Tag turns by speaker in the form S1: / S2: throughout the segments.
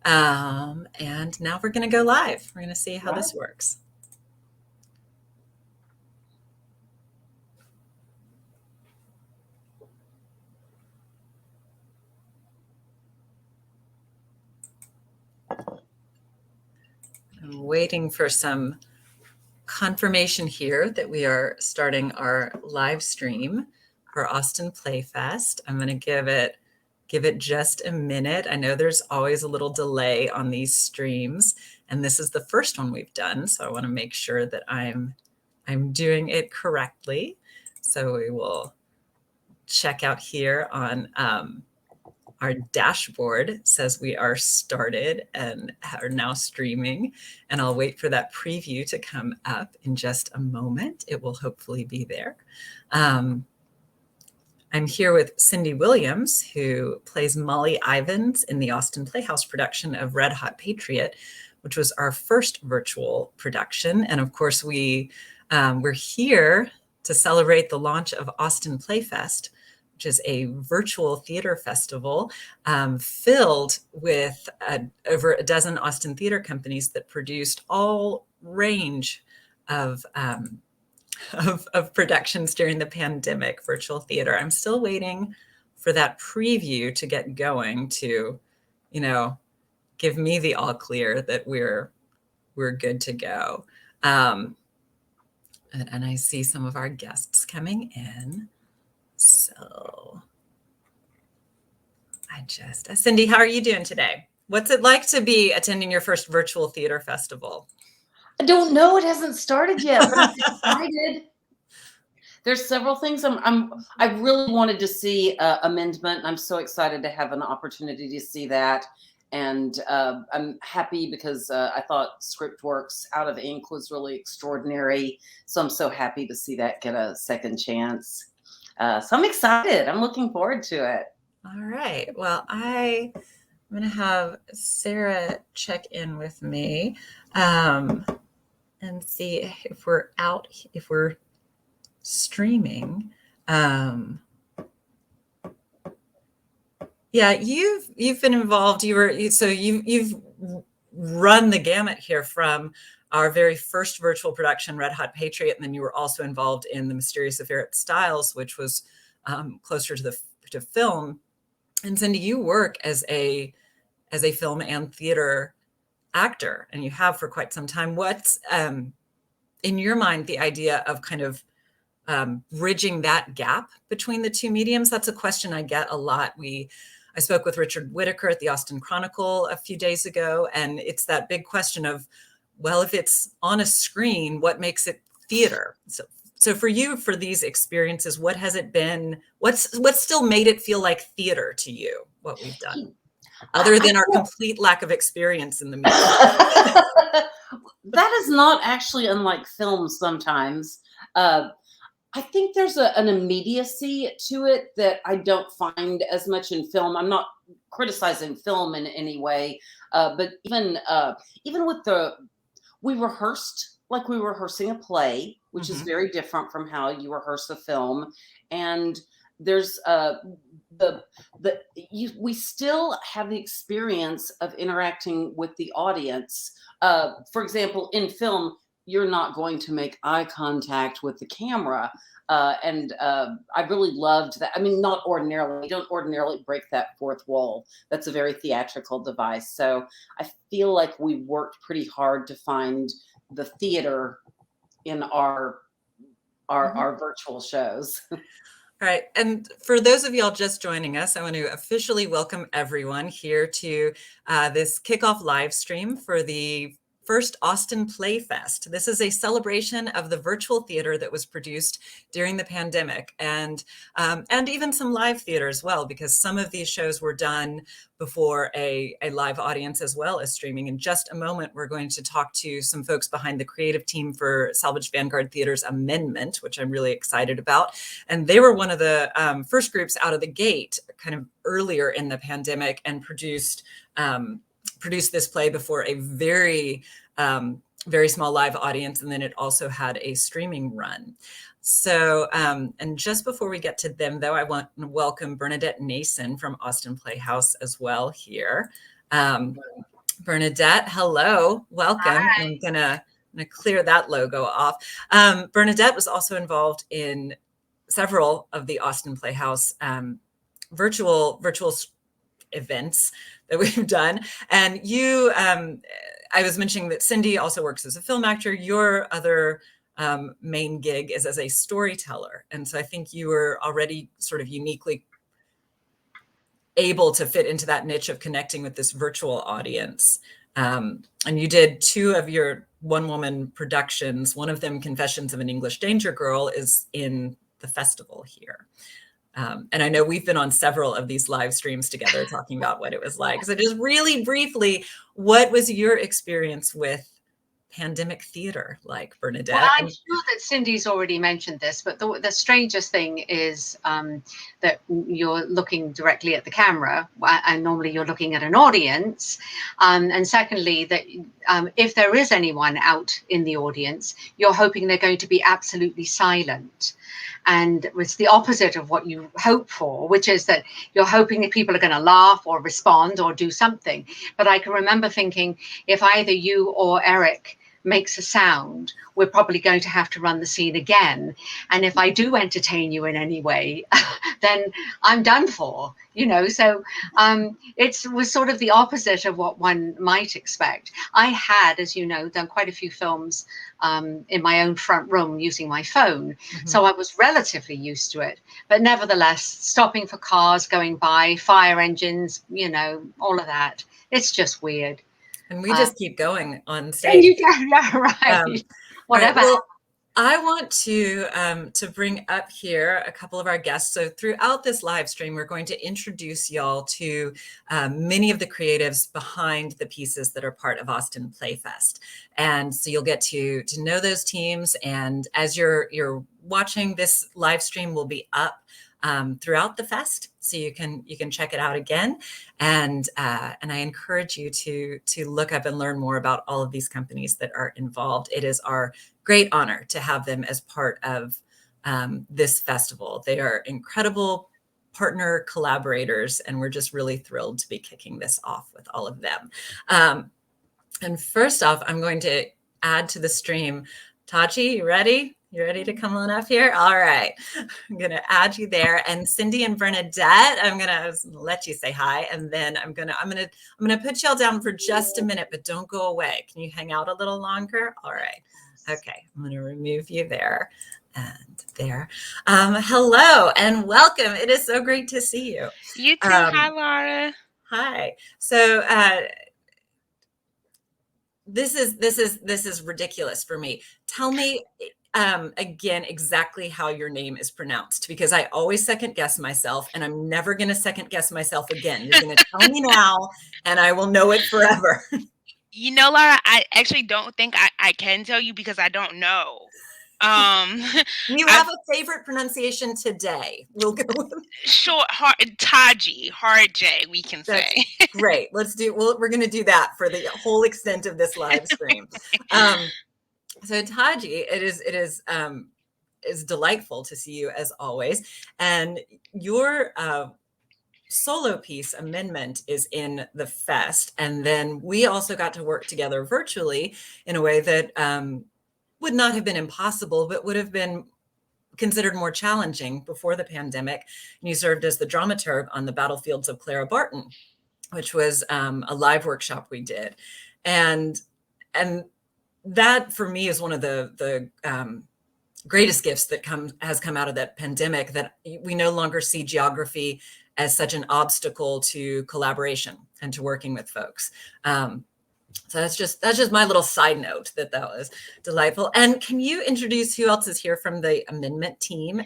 S1: And now we're going to go live. We're going to see how this works. I'm waiting for some confirmation here that we are starting our live stream for Austin Playfest. I'm going to give it just a minute. I know there's always a little delay on these streams, and this is the first one we've done, so I want to make sure that I'm doing it correctly. So we will check out here on our dashboard. Says we are started and are now streaming, and I'll wait for that preview to come up in just a moment. It will hopefully be there. I'm here with Cindy Williams, who plays Molly Ivins in the Austin Playhouse production of Red Hot Patriot, which was our first virtual production. And of course, we're here to celebrate the launch of Austin Playfest, which is a virtual theater festival filled with over a dozen Austin theater companies that produced all range of productions during the pandemic, virtual theater. I'm still waiting for that preview to get going to, give me the all clear that we're good to go. And I see some of our guests coming in. So Cindy, how are you doing today? What's it like to be attending your first virtual theater festival?
S2: I don't know. It hasn't started yet, but I'm excited. There's several things I really wanted to see Amendment. I'm so excited to have an opportunity to see that. And I'm happy because I thought ScriptWorks Out of Ink was really extraordinary. So I'm so happy to see that get a second chance. So I'm excited. I'm looking forward to it.
S1: All right. Well, I'm going to have Sarah check in with me and see if we're streaming. Yeah, you've been involved. You've run the gamut here from our very first virtual production, Red Hot Patriot, and then you were also involved in The Mysterious Affair at Styles, which was closer to film. And Cindy, you work as a film and theater actor, and you have for quite some time. What's in your mind the idea of kind of bridging that gap between the two mediums? That's a question I get a lot. I spoke with Richard Whitaker at the Austin Chronicle a few days ago, and it's that big question of, well, if it's on a screen, what makes it theater? So for you, for these experiences, what has it been? What's still made it feel like theater to you, what we've done, other than our complete lack of experience in the media?
S2: That is not actually unlike film sometimes. I think there's an immediacy to it that I don't find as much in film. I'm not criticizing film in any way, but even with we rehearsed like we were rehearsing a play, which is very different from how you rehearse a film. And there's we still have the experience of interacting with the audience. For example, in film, you're not going to make eye contact with the camera. And I really loved that. I mean, not ordinarily, you don't ordinarily break that fourth wall. That's a very theatrical device. So I feel like we worked pretty hard to find the theater in our virtual shows.
S1: All right. And for those of y'all just joining us, I want to officially welcome everyone here to this kickoff live stream for the first Austin Playfest. This is a celebration of the virtual theater that was produced during the pandemic, and even some live theater as well, because some of these shows were done before a live audience as well as streaming. In just a moment, we're going to talk to some folks behind the creative team for Salvage Vanguard Theater's Amendment, which I'm really excited about. And they were one of the first groups out of the gate, kind of earlier in the pandemic, and produced this play before a very small live audience. And then it also had a streaming run. So, and just before we get to them, though, I want to welcome Bernadette Nason from Austin Playhouse as well here. Bernadette, hello, welcome.
S3: Hi.
S1: I'm gonna clear that logo off. Bernadette was also involved in several of the Austin Playhouse virtual events that we've done. And you, I was mentioning that Cindy also works as a film actor. Your other main gig is as a storyteller. And so I think you were already sort of uniquely able to fit into that niche of connecting with this virtual audience. And you did 2 of your one-woman productions. One of them, Confessions of an English Danger Girl, is in the festival here. And I know we've been on several of these live streams together talking about what it was like. So just really briefly, what was your experience with pandemic theater like, Bernadette?
S3: Well, I'm sure that Cindy's already mentioned this, but the strangest thing is that you're looking directly at the camera, and normally you're looking at an audience. And secondly, that if there is anyone out in the audience, you're hoping they're going to be absolutely silent. And it's the opposite of what you hope for, which is that you're hoping that people are going to laugh or respond or do something. But I can remember thinking, if either you or Eric makes a sound, we're probably going to have to run the scene again. And if I do entertain you in any way, then I'm done for, you know. So it was sort of the opposite of what one might expect. I had, as you know, done quite a few films in my own front room using my phone.
S1: Mm-hmm.
S3: So I was relatively used to it. But nevertheless, stopping for cars going by, fire engines, you know, all of that. It's just weird.
S1: And we just keep going on
S3: And
S1: stage.
S3: you can, yeah, right. Whatever.
S1: Right, well, I want to bring up here a couple of our guests. So throughout this live stream, we're going to introduce y'all to many of the creatives behind the pieces that are part of Austin Playfest. And so you'll get to know those teams. And as you're watching, this live stream will be up throughout the fest, so you can check it out again. And I encourage you to look up and learn more about all of these companies that are involved. It is our great honor to have them as part of this festival. They are incredible partner collaborators, and we're just really thrilled to be kicking this off with all of them. And first off, I'm going to add to the stream. Tachi, you ready? You ready to come on up here? All right. I'm going to add you there. And Cindy and Bernadette, I'm going to let you say hi. And then I'm going to put y'all down for just a minute, but don't go away. Can you hang out a little longer? All right. Okay. I'm going to remove you there and there. Hello and welcome. It is so great to see you.
S4: You too. Hi, Laura.
S1: Hi. So, this is ridiculous for me. Tell me again exactly how your name is pronounced, because I always second guess myself, and I'm never going to second guess myself again. You're going to tell me now, and I will know it forever.
S4: You know, Laura, I actually don't think I can tell you because I don't know.
S1: You have a favorite pronunciation today? We'll go with
S4: short, hard, Taji, hard J, we can say.
S1: Great. We're going to do that for the whole extent of this live stream. So Taji, it is delightful to see you as always. And your solo piece, Amendment, is in the fest. And then we also got to work together virtually in a way that would not have been impossible, but would have been considered more challenging before the pandemic. And you served as the dramaturg on the Battlefields of Clara Barton, which was a live workshop we did. And that for me is one of the greatest gifts that has come out of that pandemic, that we no longer see geography as such an obstacle to collaboration and to working with folks. So that's just my little side note that was delightful. And can you introduce who else is here from the Amendment team?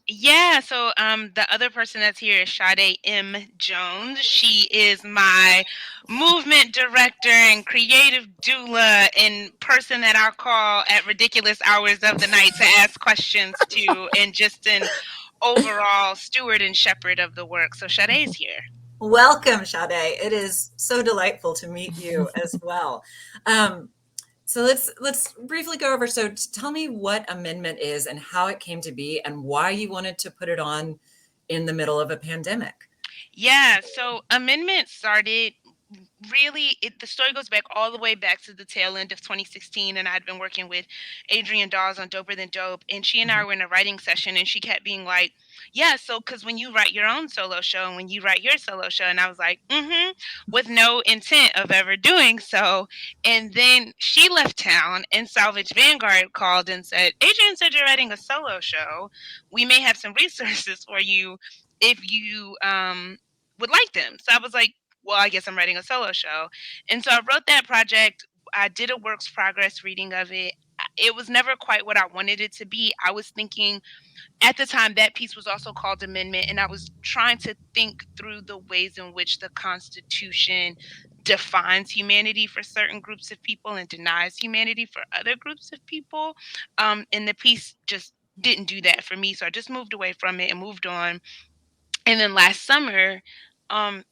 S4: Yeah, so the other person that's here is Sade M. Jones. She is my movement director and creative doula, and person that I'll call at ridiculous hours of the night to ask questions to, and just an overall steward and shepherd of the work. So Sade's here.
S1: Welcome, Sade. It is so delightful to meet you as well. So let's briefly go over. So tell me what Amendment is and how it came to be and why you wanted to put it on in the middle of a pandemic.
S4: Yeah, so Amendment started really, the story goes back all the way back to the tail end of 2016, and I'd been working with Adrienne Dawes on Doper Than Dope, and she and I were in a writing session, and she kept being like, yeah, so because when you write your own solo show and when you write your solo show, and I was like, with no intent of ever doing so. And then she left town, and Salvage Vanguard called and said, Adrienne said you're writing a solo show. We may have some resources for you if you would like them. So I was like, well, I guess I'm writing a solo show. And so I wrote that project. I did a works progress reading of it. It was never quite what I wanted it to be. I was thinking at the time that piece was also called Amendment, and I was trying to think through the ways in which the Constitution defines humanity for certain groups of people and denies humanity for other groups of people. And the piece just didn't do that for me. So I just moved away from it and moved on. And then last summer, um,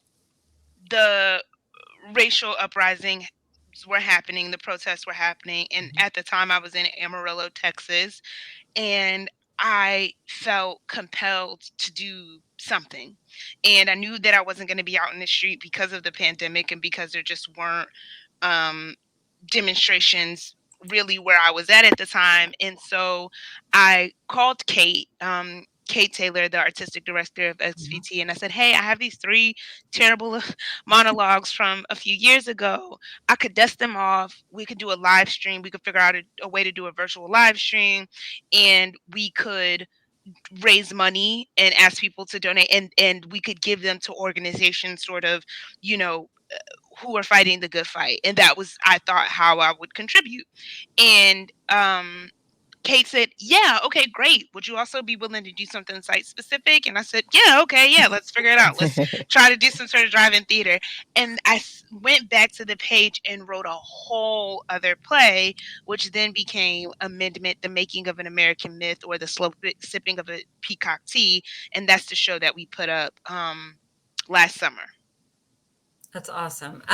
S4: the racial uprisings were happening, the protests were happening, and at the time I was in Amarillo, Texas, and I felt compelled to do something. And I knew that I wasn't going to be out in the street because of the pandemic and because there just weren't um, demonstrations really where I was at the time. And so I called Kate Taylor, the artistic director of XVT, and I said, hey, I have these 3 terrible monologues from a few years ago. I could dust them off. We could do a live stream. We could figure out a way to do a virtual live stream, and we could raise money and ask people to donate, and we could give them to organizations sort of, you know, who are fighting the good fight. And that was, I thought, how I would contribute. And Kate said, yeah, okay, great. Would you also be willing to do something site specific? And I said, yeah, okay, yeah, let's figure it out. Let's try to do some sort of drive-in theater. And I went back to the page and wrote a whole other play, which then became Amendment, The Making of an American Myth, or The Slow Sipping of a Peacock Tea. And that's the show that we put up last summer.
S1: That's awesome.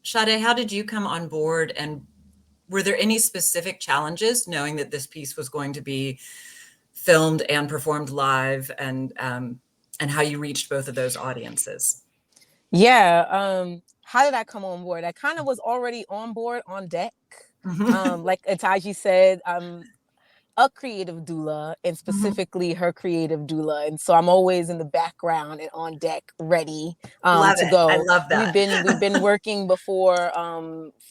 S1: Sade, how did you come on board, and were there any specific challenges knowing that this piece was going to be filmed and performed live, and how you reached both of those audiences?
S5: Yeah. How did I come on board? I kind of was already on board, on deck. Like Ataji said, a creative doula, and specifically her creative doula, and so I'm always in the background and on deck, ready to go.
S1: I love that.
S5: We've been working before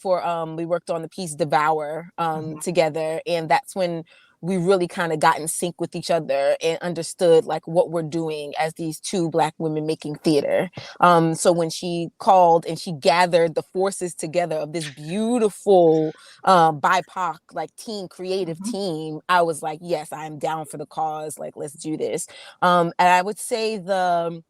S5: we worked on the piece Devour together, and that's when we really kind of got in sync with each other and understood like what we're doing as these 2 Black women making theater. So when she called and she gathered the forces together of this beautiful BIPOC like creative team, I was like, yes, I'm down for the cause. Like, let's do this. And I would say the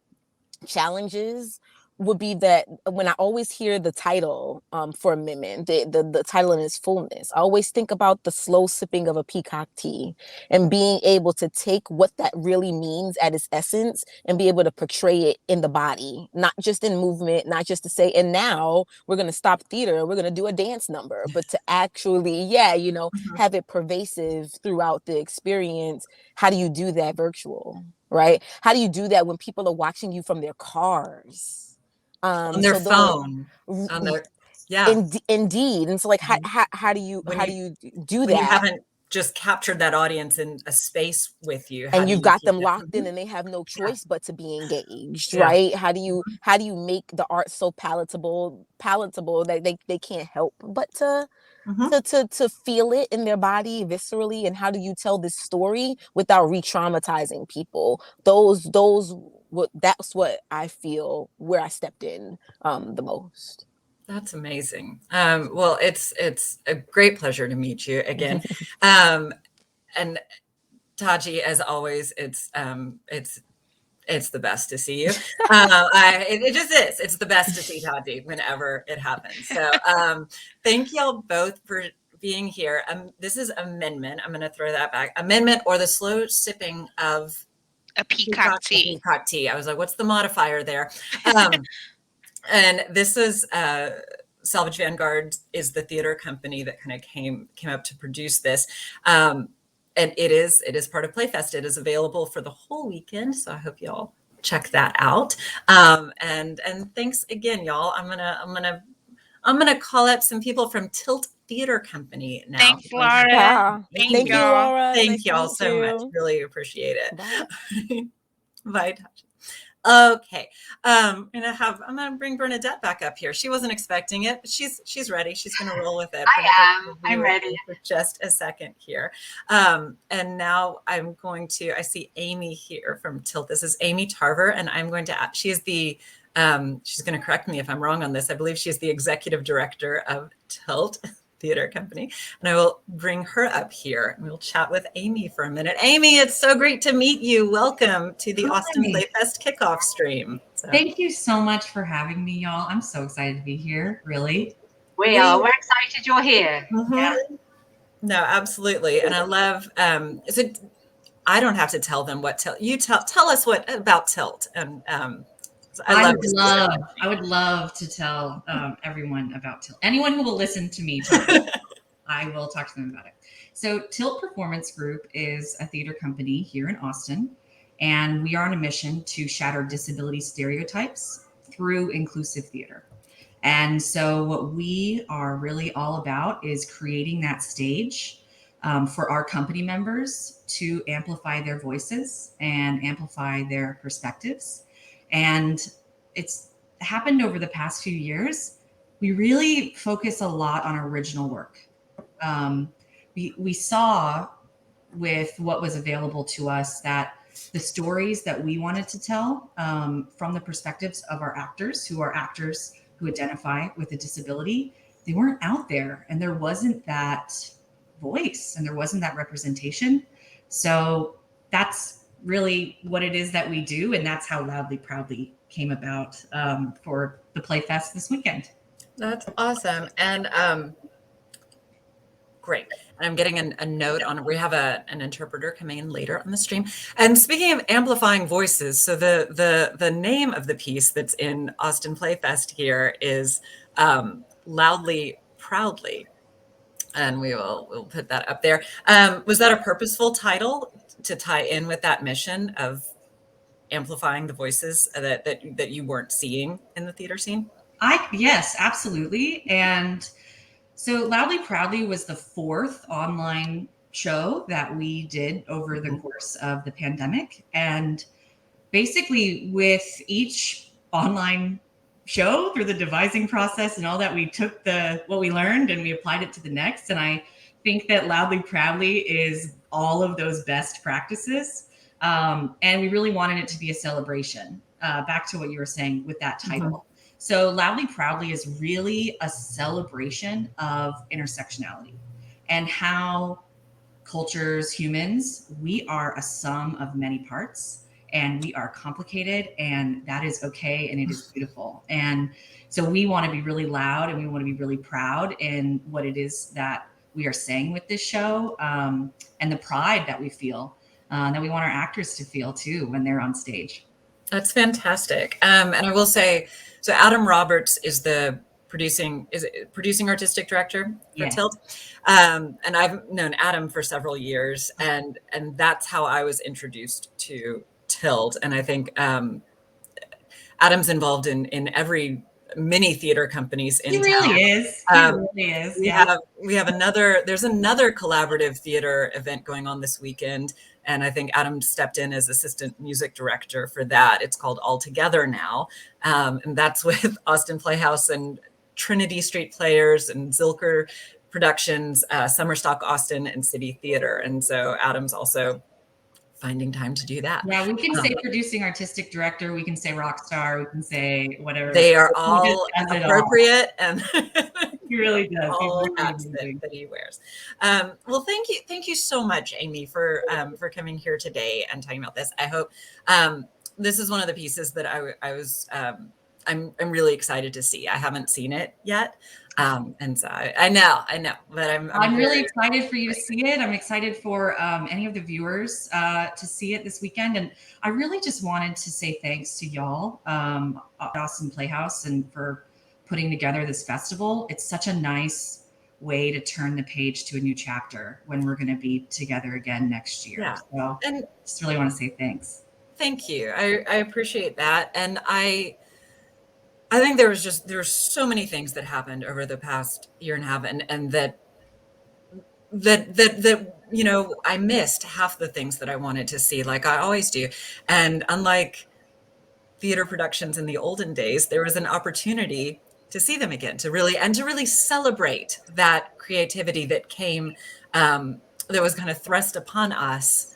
S5: challenges would be that when I always hear the title for Amendment, the title in its fullness, I always think about the slow sipping of a peacock tea, and being able to take what that really means at its essence and be able to portray it in the body, not just in movement, not just to say, and now we're going to stop theater, we're going to do a dance number, but to actually, have it pervasive throughout the experience. How do you do that virtual? Right? How do you do that when people are watching you from their cars?
S1: On their phone.
S5: Indeed. And so like, how do you do that?
S1: You haven't just captured that audience in a space with you.
S5: And you've got them locked in and they have no choice but to be engaged, right? How do you make the art so palatable that they can't help but to feel it in their body viscerally? And how do you tell this story without re-traumatizing people? That's what I feel where I stepped in the most.
S1: That's amazing. Well, it's a great pleasure to meet you again. And Taji, as always, it's the best to see you. It just is. It's the best to see Taji whenever it happens. So thank y'all both for being here. This is Amendment. I'm going to throw that back. Amendment, or the slow sipping of
S4: a peacock tea.
S1: Peacock tea. I was like, what's the modifier there? And this is Salvage Vanguard is the theater company that kind of came up to produce this. And it is part of Playfest. It is available for the whole weekend. So I hope y'all check that out. And thanks again, y'all. I'm gonna call up some people from Tilt Theater Company now.
S4: Thanks, Laura.
S5: Yeah.
S4: Thank
S5: Thank you,
S4: y'all.
S5: Laura.
S1: Thank
S5: Nice to
S1: y'all
S5: meet
S1: so
S5: you.
S1: much. Really appreciate it.
S5: Bye.
S1: Bye. Okay. I'm gonna bring Bernadette back up here. She wasn't expecting it, but she's ready. She's gonna roll with it.
S3: I'm ready.
S1: For just a second here. And now I see Amy here from Tilt. This is Amy Tarver, and I'm going to she is the she's going to correct me if I'm wrong on this. I believe she's the executive director of Tilt Theater Company. And I will bring her up here and we'll chat with Amy for a minute. Amy, it's so great to meet you. Welcome to the Austin Playfest Kickoff stream.
S6: Thank you so much for having me, y'all. I'm so excited to be here, really.
S3: We are. We're excited you're here.
S1: Mm-hmm.
S6: Yeah.
S1: No, absolutely. And I love, I don't have to tell them what tell us what about Tilt. And
S6: I would love to tell everyone about Tilt. Anyone who will listen to me talk, I will talk to them about it. So Tilt Performance Group is a theater company here in Austin, and we are on a mission to shatter disability stereotypes through inclusive theater. And so what we are really all about is creating that stage for our company members to amplify their voices and amplify their perspectives. And it's happened over the past few years. We really focus a lot on original work. We saw with what was available to us that the stories that we wanted to tell from the perspectives of our actors who identify with a disability, they weren't out there, and there wasn't that voice and there wasn't that representation. So that's really what it is that we do, and that's how Loudly Proudly came about for the Playfest this weekend.
S1: That's awesome. And great. And I'm getting a note on, we have an interpreter coming in later on the stream. And speaking of amplifying voices, so the name of the piece that's in Austin Playfest here is Loudly Proudly. And we'll put that up there. Was that a purposeful title to tie in with that mission of amplifying the voices that you weren't seeing in the theater scene?
S6: Yes, absolutely. And so Loudly Proudly was the 4th online show that we did over the course of the pandemic. And basically with each online show, through the devising process and all that, we took what we learned and we applied it to the next. And I think that Loudly Proudly is all of those best practices. And we really wanted it to be a celebration, back to what you were saying with that title. So Loudly Proudly is really a celebration of intersectionality and how cultures, humans, we are a sum of many parts, and we are complicated, and that is okay, and it is beautiful. And so we want to be really loud, and we want to be really proud in what it is that we are saying with this show, and the pride that we feel, that we want our actors to feel too when they're on stage.
S1: That's fantastic. And I will say, so Adam Roberts is the producing artistic director for Tilt. And I've known Adam for several years, and that's how I was introduced to Tilt. And I think Adam's involved in every mini theater companies in
S6: town. He really is.
S1: We have there's another collaborative theater event going on this weekend. And I think Adam stepped in as assistant music director for that. It's called All Together now. And that's with Austin Playhouse and Trinity Street Players and Zilker Productions, Summerstock Austin, and City Theater. And so Adam's also finding time to do that.
S6: Yeah, we can say producing artistic director, we can say rock star, we can say whatever.
S1: They are all appropriate, and
S6: he really does.
S1: All
S6: really
S1: hats that he wears. Well, thank you so much, Amy, for coming here today and talking about this. I hope this is one of the pieces that I'm really excited to see. I haven't seen it yet. And so I know, but I'm
S6: really excited for you to see it. I'm excited for any of the viewers to see it this weekend. And I really just wanted to say thanks to y'all at Austin Playhouse and for putting together this festival. It's such a nice way to turn the page to a new chapter when we're going to be together again next year.
S1: Yeah.
S6: So and just really want to say thanks.
S1: thank you. I appreciate that. And I think there's so many things that happened over the past year and a half, and that you know, I missed half the things that I wanted to see, like I always do. And unlike theater productions in the olden days, there was an opportunity to see them again, to really celebrate that creativity that came, that was kind of thrust upon us.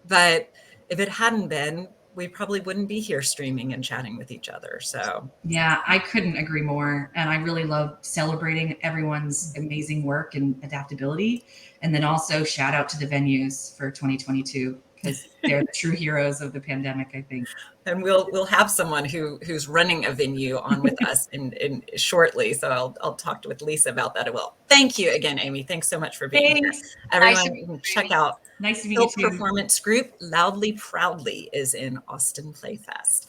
S1: But if it hadn't been, we probably wouldn't be here streaming and chatting with each other. So
S6: Yeah, I couldn't agree more. And I really love celebrating everyone's amazing work and adaptability. And then also shout out to the venues for 2022, because they're the true heroes of the pandemic, I think.
S1: and we'll have someone who's running a venue on with us in shortly. So I'll talk with Lisa about that as well. Thank you again, Amy. Thanks so much for being here. Everyone, you can check out
S6: Nice to meet you
S1: Tilt
S6: too.
S1: Performance Group. Loudly Proudly is in Austin Playfest.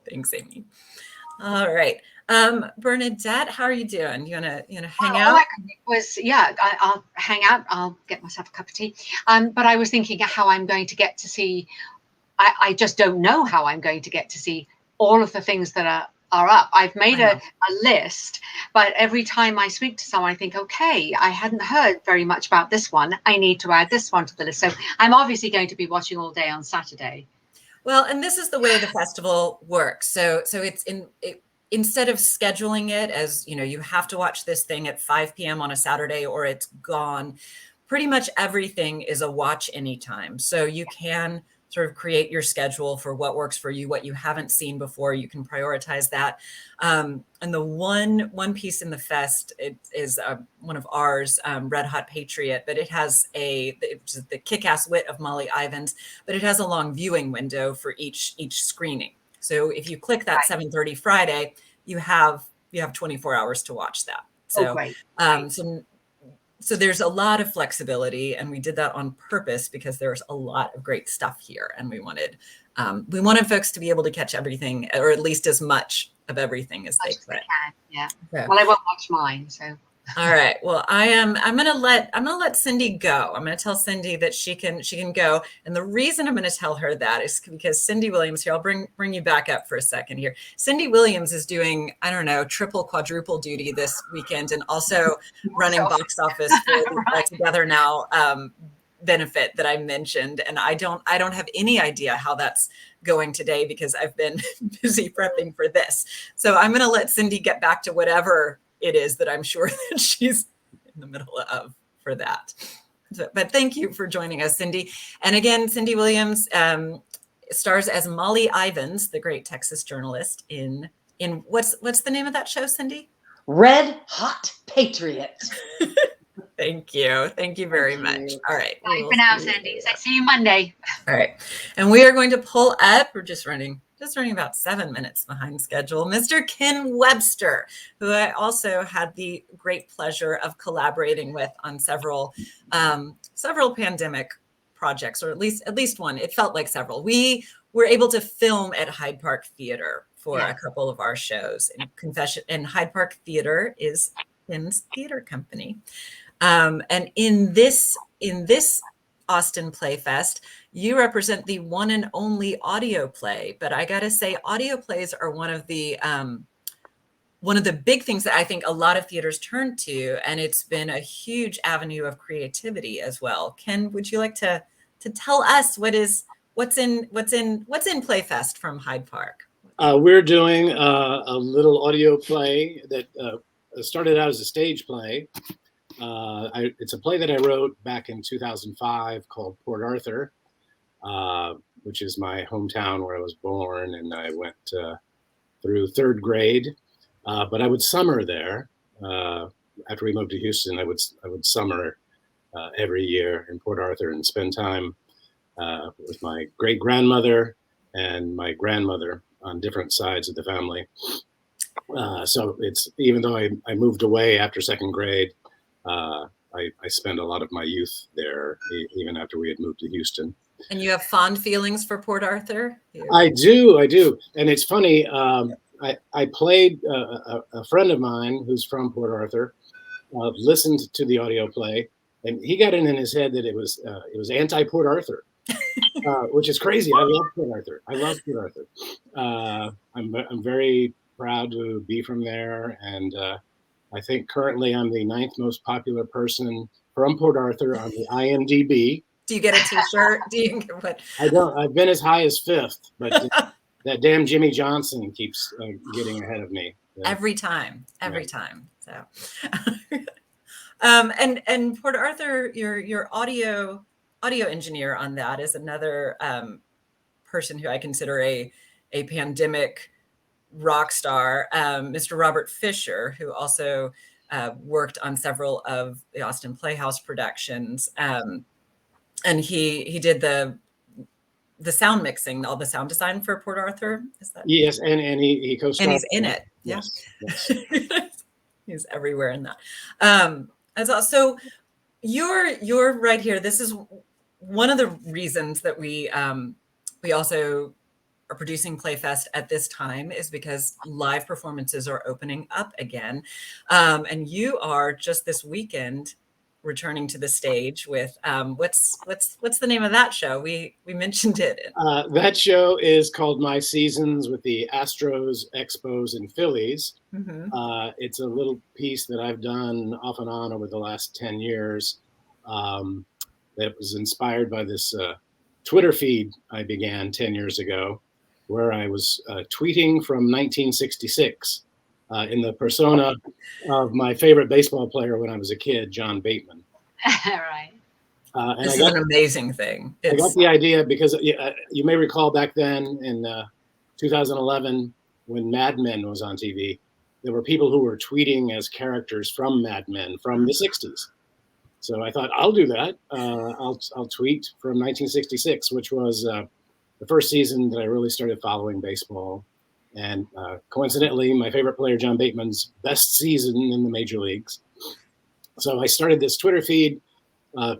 S1: Thanks, Amy. All right. Bernadette, how are you doing? You wanna hang out?
S3: All I could think was, yeah, I'll hang out. I'll get myself a cup of tea. But I was thinking how I'm going to get to see. I just don't know how I'm going to get to see all of the things that are up. I've made a list, but every time I speak to someone, I think, okay, I hadn't heard very much about this one. I need to add this one to the list. So I'm obviously going to be watching all day on Saturday.
S1: Well, and this is the way the festival works. So it's instead of scheduling it as, you know, you have to watch this thing at 5 p.m. on a Saturday or it's gone, pretty much everything is a watch anytime. So you can sort of create your schedule for what works for you, what you haven't seen before. You can prioritize that. And the one piece in the fest, it is one of ours, Red Hot Patriot, but it has the kick-ass wit of Molly Ivins, but it has a long viewing window for each screening. So if you click that 7:30 Friday, you have 24 hours to watch that. So, so there's a lot of flexibility, and we did that on purpose because there's a lot of great stuff here, and we wanted folks to be able to catch everything, or at least as much of everything as they could.
S3: Yeah.
S1: So,
S3: well, I won't watch mine, so.
S1: all right. Well, I'm gonna let Cindy go. I'm gonna tell Cindy that she can go. And the reason I'm gonna tell her that is because Cindy Williams here, I'll bring you back up for a second here. Cindy Williams is doing, I don't know, triple, quadruple duty this weekend, and also running box office for the All Together Now benefit that I mentioned. And I don't have any idea how that's going today because I've been busy prepping for this. So I'm gonna let Cindy get back to whatever it is that I'm sure that she's in the middle of for that. So, but thank you for joining us, Cindy. And again, Cindy Williams stars as Molly Ivins, the great Texas journalist in what's the name of that show, Cindy?
S2: Red Hot Patriot.
S1: Thank you. Thank you very much. All right.
S3: Bye for now, Cindy. I see you Monday.
S1: All right. And we are going to pull up. We're just running about 7 minutes behind schedule. Mr. Ken Webster, who I also had the great pleasure of collaborating with on several pandemic projects, or at least one. It felt like several. We were able to film at Hyde Park Theater for a couple of our shows. And Hyde Park Theater is Ken's theater company. And in this Austin Playfest, you represent the one and only audio play. But I gotta say, audio plays are one of the big things that I think a lot of theaters turn to, and it's been a huge avenue of creativity as well. Ken, would you like to tell us what's in Playfest from Hyde Park?
S7: We're doing a little audio play that started out as a stage play. It's a play that I wrote back in 2005 called Port Arthur, which is my hometown where I was born, and I went through third grade. But I would summer there. After we moved to Houston, I would summer every year in Port Arthur and spend time with my great grandmother and my grandmother on different sides of the family. So it's, even though I moved away after second grade, I spent a lot of my youth there, even after we had moved to Houston.
S1: And you have fond feelings for Port Arthur?
S7: I do. And it's funny, I played a friend of mine who's from Port Arthur, listened to the audio play, and he got in his head that it was anti-Port Arthur. which is crazy. I love Port Arthur. I love Port Arthur. I'm very proud to be from there, and I think currently I'm the 9th most popular person from Port Arthur on the IMDb.
S1: Do you get a T-shirt? Do you get what?
S7: I don't. I've been as high as 5th, but that damn Jimmy Johnson keeps getting ahead of me.
S1: Every time. So, and Port Arthur, your audio engineer on that is another person who I consider a pandemic rock star, Mr. Robert Fisher, who also worked on several of the Austin Playhouse productions, and he did the sound mixing, all the sound design for Port Arthur. Is that?
S7: Yes, and he co-starred.
S1: And he's in it. Yeah.
S7: Yes.
S1: He's everywhere in that. As also, you're right here. This is one of the reasons that we also are producing Playfest at this time, is because live performances are opening up again, and you are just this weekend returning to the stage with what's the name of that show? We mentioned it.
S7: That show is called My Seasons, with the Astros, Expos, and Phillies.
S1: Mm-hmm.
S7: It's a little piece that I've done off and on over the last 10 years that was inspired by this Twitter feed I began 10 years ago, where I was tweeting from 1966 in the persona of my favorite baseball player when I was a kid, John Bateman.
S3: Right.
S7: And
S1: this is an amazing thing.
S7: I got the idea because you may recall back then in 2011, when Mad Men was on TV, there were people who were tweeting as characters from Mad Men from the 60s. So I thought, I'll do that. I'll tweet from 1966, which was the first season that I really started following baseball. And coincidentally, my favorite player, John Bateman's best season in the major leagues. So I started this Twitter feed,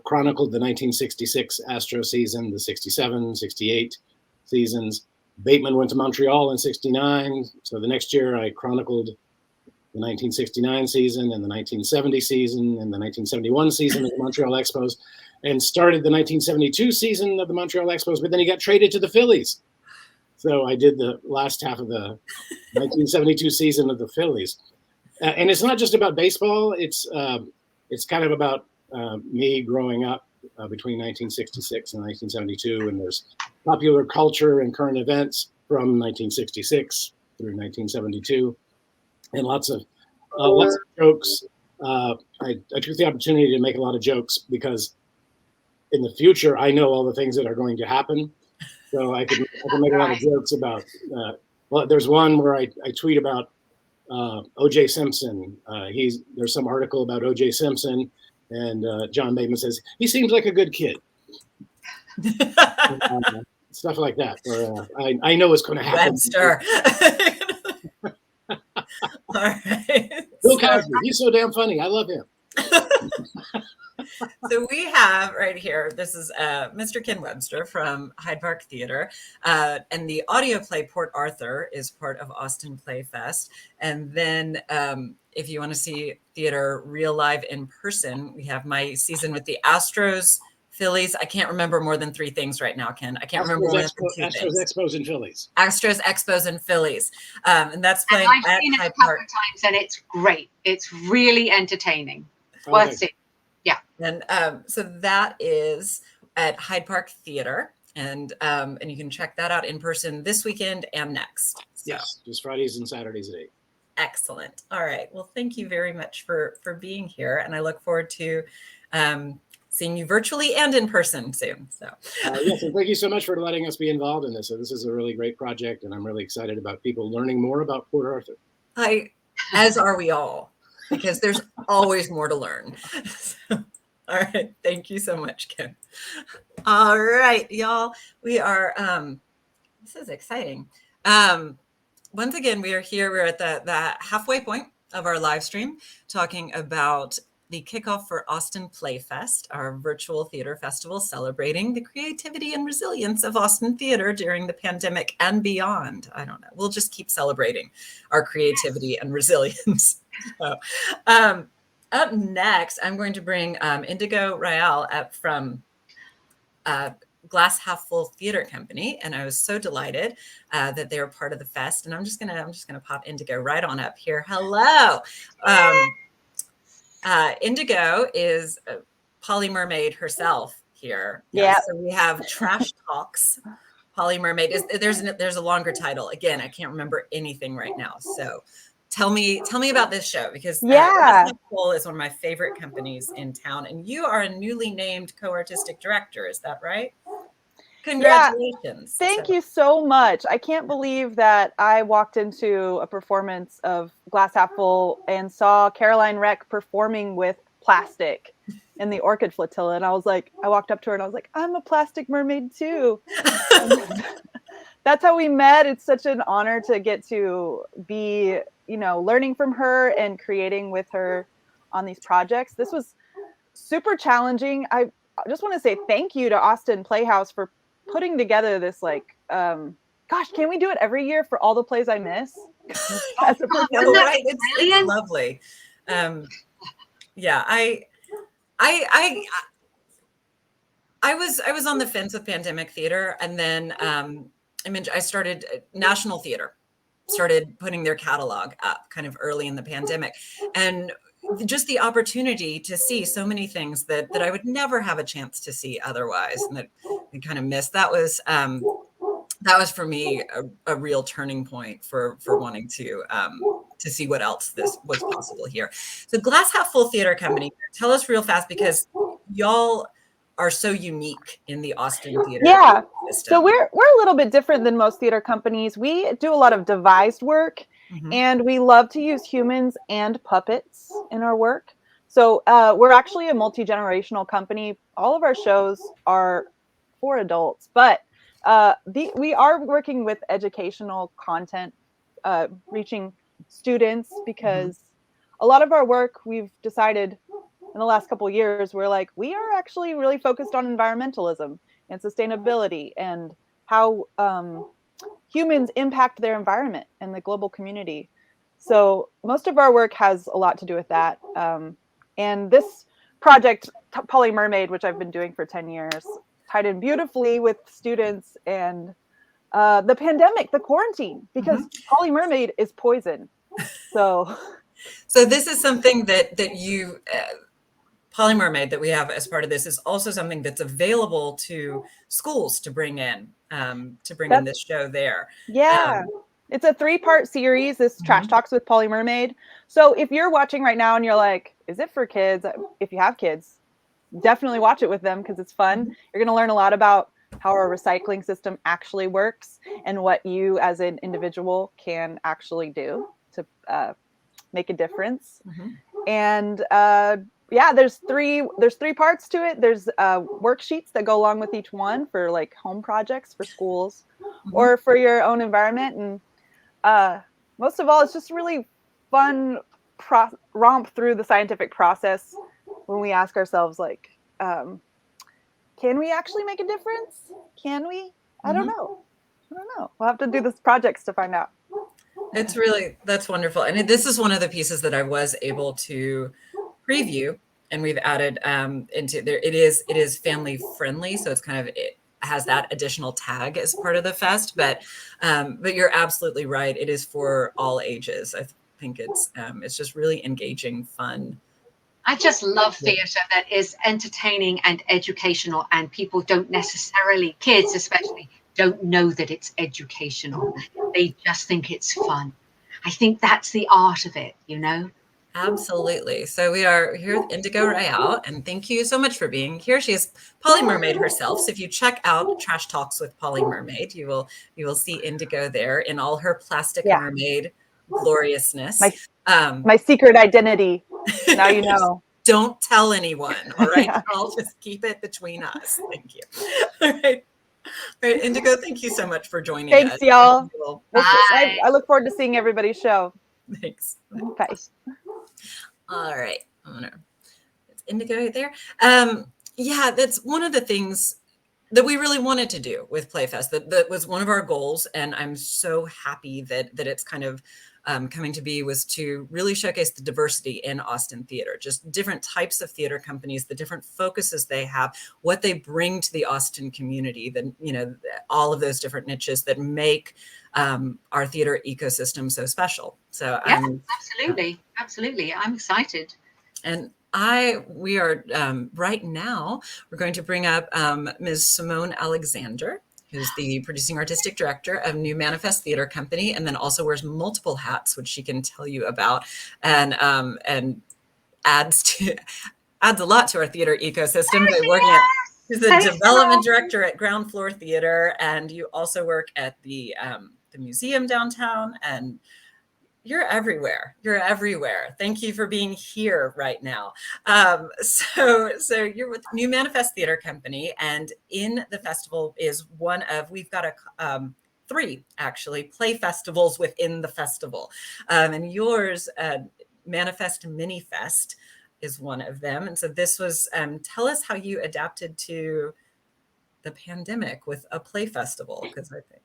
S7: chronicled the 1966 Astro season, the 67, 68 seasons. Bateman went to Montreal in 69. So the next year I chronicled the 1969 season and the 1970 season and the 1971 season of the Montreal Expos, and started the 1972 season of the Montreal Expos, but then he got traded to the Phillies. So I did the last half of the 1972 season of the Phillies. And it's not just about baseball. It's kind of about me growing up between 1966 and 1972. And there's popular culture and current events from 1966 through 1972. And lots of jokes. I took the opportunity to make a lot of jokes because in the future, I know all the things that are going to happen. So I can make a lot of jokes about, well, there's one where I tweet about O.J. Simpson. There's some article about O.J. Simpson, and John Bateman says, he seems like a good kid. Stuff like that, where I know it's going to happen.
S1: Webster. All right.
S7: Bill Cosby, he's so damn funny. I love him.
S1: So we have right here, this is Mr. Ken Webster from Hyde Park Theater, and the audio play Port Arthur is part of Austin Playfest. And then if you want to see theater real live in person, we have my season with the Astros, Phillies. I can't remember more than 3 things right now, Ken. I can't remember more than 2 things.
S7: Astros, Expos, and Phillies.
S1: Astros, Expos, and Phillies. And that's playing
S3: I've
S1: at
S3: seen it
S1: Hyde
S3: a couple
S1: Park.
S3: of times, and it's great. It's really entertaining. Worth seeing. Yeah.
S1: And so that is at Hyde Park Theater. And you can check that out in person this weekend and next. So.
S7: Yes, just Fridays and Saturdays at 8.
S1: Excellent. All right. Well, thank you very much for being here. And I look forward to seeing you virtually and in person soon. So
S7: yes, and thank you so much for letting us be involved in this. So this is a really great project, and I'm really excited about people learning more about Port Arthur.
S1: As are we all, because there's always more to learn. So, all right. Thank you so much, Ken. All right, y'all. We are, this is exciting. Once again, we are here. We're at the halfway point of our live stream talking about the kickoff for Austin Playfest, our virtual theater festival celebrating the creativity and resilience of Austin theater during the pandemic and beyond. I don't know. We'll just keep celebrating our creativity and resilience. So, up next, I'm going to bring Indigo Rayal up from Glass Half Full Theater Company, and I was so delighted that they were part of the fest. And I'm just gonna pop Indigo right on up here. Hello. Indigo is Polly Mermaid herself here.
S8: Yeah.
S1: So we have Trash Talks. Polly Mermaid there's a longer title. Again, I can't remember anything right now. So tell me about this show, because Glass Half Full is one of my favorite companies in town, and you are a newly named co-artistic director. Is that right? Congratulations.
S8: Thank you so much. I can't believe that I walked into a performance of Glass Half Full and saw Caroline Reck performing with plastic in the Orchid Flotilla. And I walked up to her and I was like, I'm a plastic mermaid too. That's how we met. It's such an honor to get to be, learning from her and creating with her on these projects. This was super challenging. I just want to say thank you to Austin Playhouse for putting together this, gosh, can we do it every year for all the plays I miss? As a performer?
S1: Right? It's lovely. Yeah, I was on the fence with Pandemic Theater, and then I started National Theater, started putting their catalog up kind of early in the pandemic, and just the opportunity to see so many things that I would never have a chance to see otherwise, and that we kind of missed. That was for me a real turning point for wanting to see what else this was possible here. So Glass Half Full Theater Company, tell us real fast, because y'all are so unique in the Austin theater system.
S8: So we're a little bit different than most theater companies. We do a lot of devised work, and we love to use humans and puppets in our work. So we're actually a multi-generational company. All of our shows are for adults, but we are working with educational content, reaching students, because a lot of our work, we've decided in the last couple of years, we are actually really focused on environmentalism and sustainability and how humans impact their environment and the global community. So most of our work has a lot to do with that. And this project, Polly Mermaid, which I've been doing for 10 years, tied in beautifully with students and the pandemic, the quarantine, because Polly Mermaid is poison. So
S1: this is something that you, Polly Mermaid, that we have as part of this, is also something that's available to schools to bring in this show there.
S8: Yeah. It's a 3-part series, this Trash Talks with Polly Mermaid. So if you're watching right now and you're like, is it for kids? If you have kids, definitely watch it with them, because it's fun. You're going to learn a lot about how our recycling system actually works and what you as an individual can actually do to make a difference. And there's three parts to it. There's worksheets that go along with each one for home projects for schools or for your own environment. And most of all, it's just really fun romp through the scientific process when we ask ourselves, can we actually make a difference? Can we? I don't know. We'll have to do these projects to find out.
S1: That's wonderful. And this is one of the pieces that I was able to preview, and we've added into there. It is family friendly, so it has that additional tag as part of the fest. But you're absolutely right. It is for all ages. I think it's just really engaging, fun.
S3: I just love theatre that is entertaining and educational, and people don't necessarily, kids especially, don't know that it's educational. They just think it's fun. I think that's the art of it,
S1: Absolutely. So we are here with Indigo Rayal, and thank you so much for being here. She is Polly Mermaid herself. So if you check out Trash Talks with Polly Mermaid, you will see Indigo there in all her plastic mermaid gloriousness.
S8: My secret identity. Now you know.
S1: Don't tell anyone. All right. I'll just keep it between us. Thank you. All right. All right, Indigo, thank you so much for joining us.
S8: Thanks, y'all.
S3: Bye.
S8: I look forward to seeing everybody's show.
S1: Thanks.
S8: Bye.
S1: All right. It's Indigo right there. That's one of the things that we really wanted to do with Playfest. That was one of our goals, and I'm so happy that it's kind of coming to be was to really showcase the diversity in Austin theater, just different types of theater companies, the different focuses they have, what they bring to the Austin community, the, you know, all of those different niches that make our theater ecosystem so special. So
S3: yeah, absolutely. I'm excited.
S1: And we are right now, we're going to bring up Ms. Simone Alexander, who's the producing artistic director of New Manifest Theater Company, and then also wears multiple hats, which she can tell you about, and adds a lot to our theater ecosystem by working at. She's the development director at Ground Floor Theater, and you also work at the museum downtown, and you're everywhere. You're everywhere. Thank you for being here right now. So you're with New Manifest Theater Company, and in the festival is one of, we've got three actually play festivals within the festival, and yours, Manifest Mini Fest, is one of them. And so this was, tell us how you adapted to the pandemic with a play festival, because I think.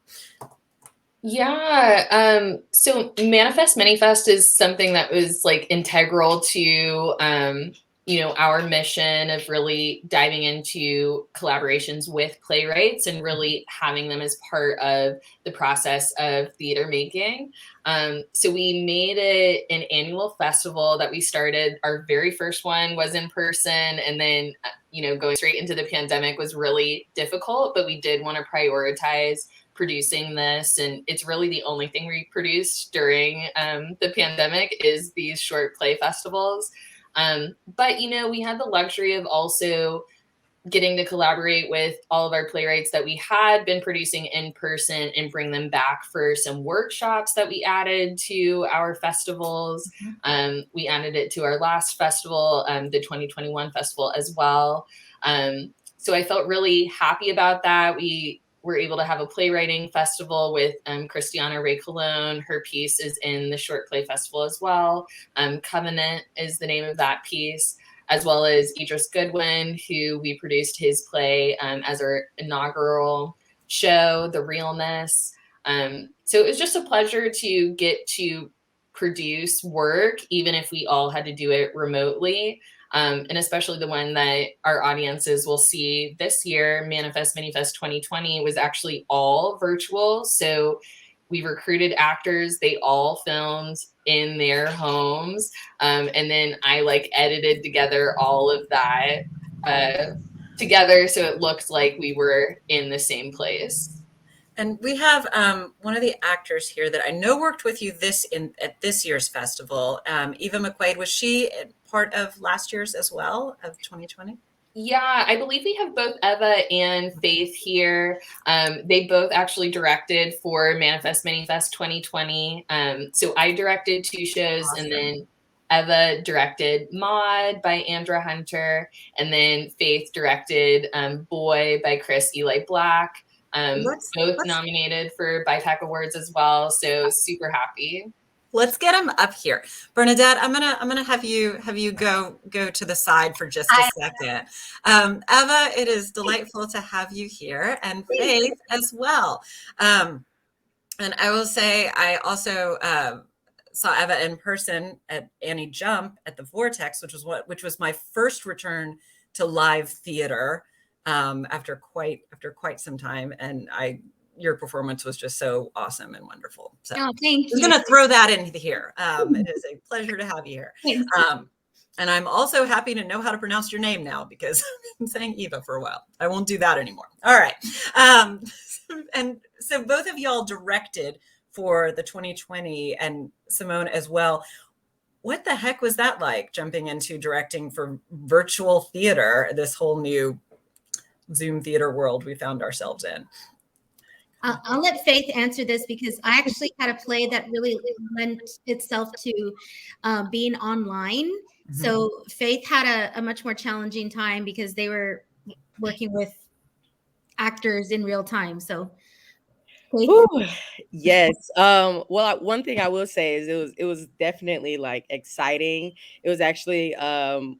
S9: Yeah. So Manifest Minifest is something that was like integral to, you know, our mission of really diving into collaborations with playwrights and really having them as part of the process of theater making. So we made it an annual festival that we started. Our very first one was in person, and then, you know, going straight into the pandemic was really difficult, but we did want to prioritize producing this, and it's really the only thing we produced during the pandemic is these short play festivals. But you know, we had the luxury of also getting to collaborate with all of our playwrights that we had been producing in person and bring them back for some workshops that we added to our festivals. We added it to our last festival, the 2021 festival as well. So I felt really happy about that. We were able to have a playwriting festival with Christiana Ray Colon. Her piece is in the short play festival as well. Covenant is the name of that piece, as well as Idris Goodwin, who we produced his play as our inaugural show, The Realness. So it was just a pleasure to get to produce work, even if we all had to do it remotely. And especially the one that our audiences will see this year, Manifest Minifest 2020, was actually all virtual. So we recruited actors, they all filmed in their homes. And then I like edited together all of that together so it looked like we were in the same place.
S1: And we have one of the actors here that I know worked with you at this year's festival. Eva McQuaid, was she part of last year's as well, of 2020?
S9: Yeah, I believe we have both Eva and Faith here. They both actually directed for Manifest Minifest 2020. So I directed 2 shows, awesome. And then Eva directed Maud by Andra Hunter, and then Faith directed Boy by Chris Eli Black. Both nominated for BIPAC Awards as well. So super happy.
S1: Let's get them up here. Bernadette, I'm gonna have you go to the side for just a second. Eva, it is delightful to have you here, and Faith as well. And I will say I also saw Eva in person at Annie Jump at the Vortex, which was my first return to live theater after quite some time, and your performance was just so awesome and wonderful. So
S10: thank you.
S1: I'm going to throw that in here. It is a pleasure to have you here. And I'm also happy to know how to pronounce your name now, because I've been saying Eva for a while. I won't do that anymore. All right. And so both of y'all directed for the 2020, and Simone as well. What the heck was that like, jumping into directing for virtual theater, this whole new Zoom theater world we found ourselves in?
S10: I'll let Faith answer this, because I actually had a play that really lent itself to being online. Mm-hmm. So Faith had a much more challenging time because they were working with actors in real time. So
S11: yes. Well, one thing I will say is it was definitely like exciting. It was actually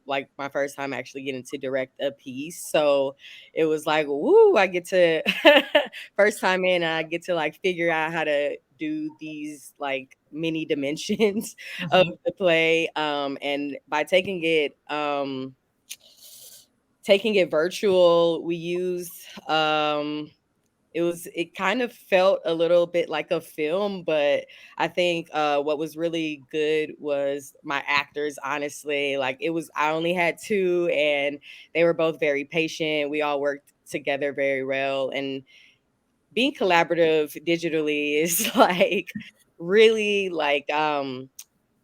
S11: like my first time actually getting to direct a piece. So it was like, woo, I get to first time in, I get to like figure out how to do these like mini dimensions of the play. And by taking it virtual, we used it kind of felt a little bit like a film, but I think what was really good was my actors. Honestly, like I only had two, and they were both very patient. We all worked together very well, and being collaborative digitally is like really like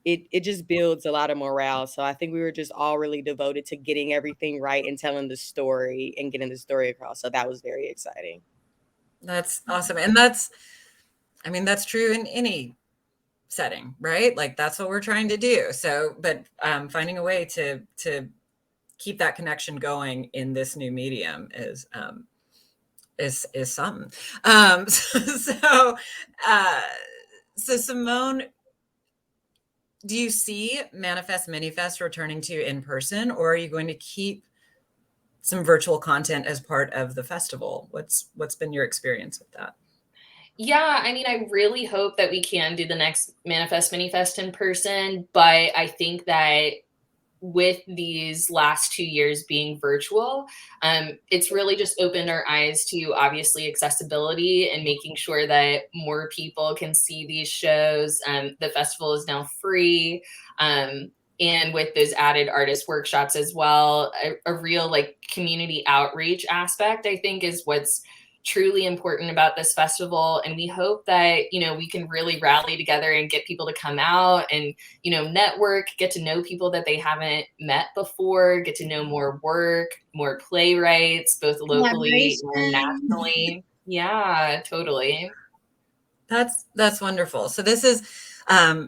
S11: it just builds a lot of morale. So I think we were just all really devoted to getting everything right and telling the story and getting the story across. So that was very exciting.
S1: That's awesome. And that's true in any setting, right? Like that's what we're trying to do. So, but finding a way to keep that connection going in this new medium is something. So Simone, do you see Manifest Minifest returning to in person, or are you going to keep some virtual content as part of the festival? What's been your experience with that?
S9: Yeah, I mean, I really hope that we can do the next Manifest Minifest in person, but I think that with these last 2 years being virtual, it's really just opened our eyes to obviously accessibility and making sure that more people can see these shows. The festival is now free. And with those added artist workshops as well, a real like community outreach aspect, I think, is what's truly important about this festival. And we hope that, we can really rally together and get people to come out and, network, get to know people that they haven't met before, get to know more work, more playwrights, both locally and nationally. Yeah, totally.
S1: That's wonderful. So this is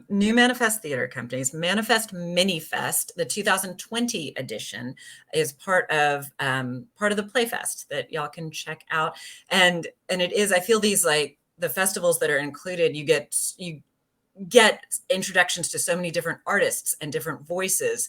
S1: New Manifest Theater Company's Manifest Minifest. The 2020 edition is part of the Playfest that y'all can check out. And it is, I feel these like the festivals that are included, you get introductions to so many different artists and different voices,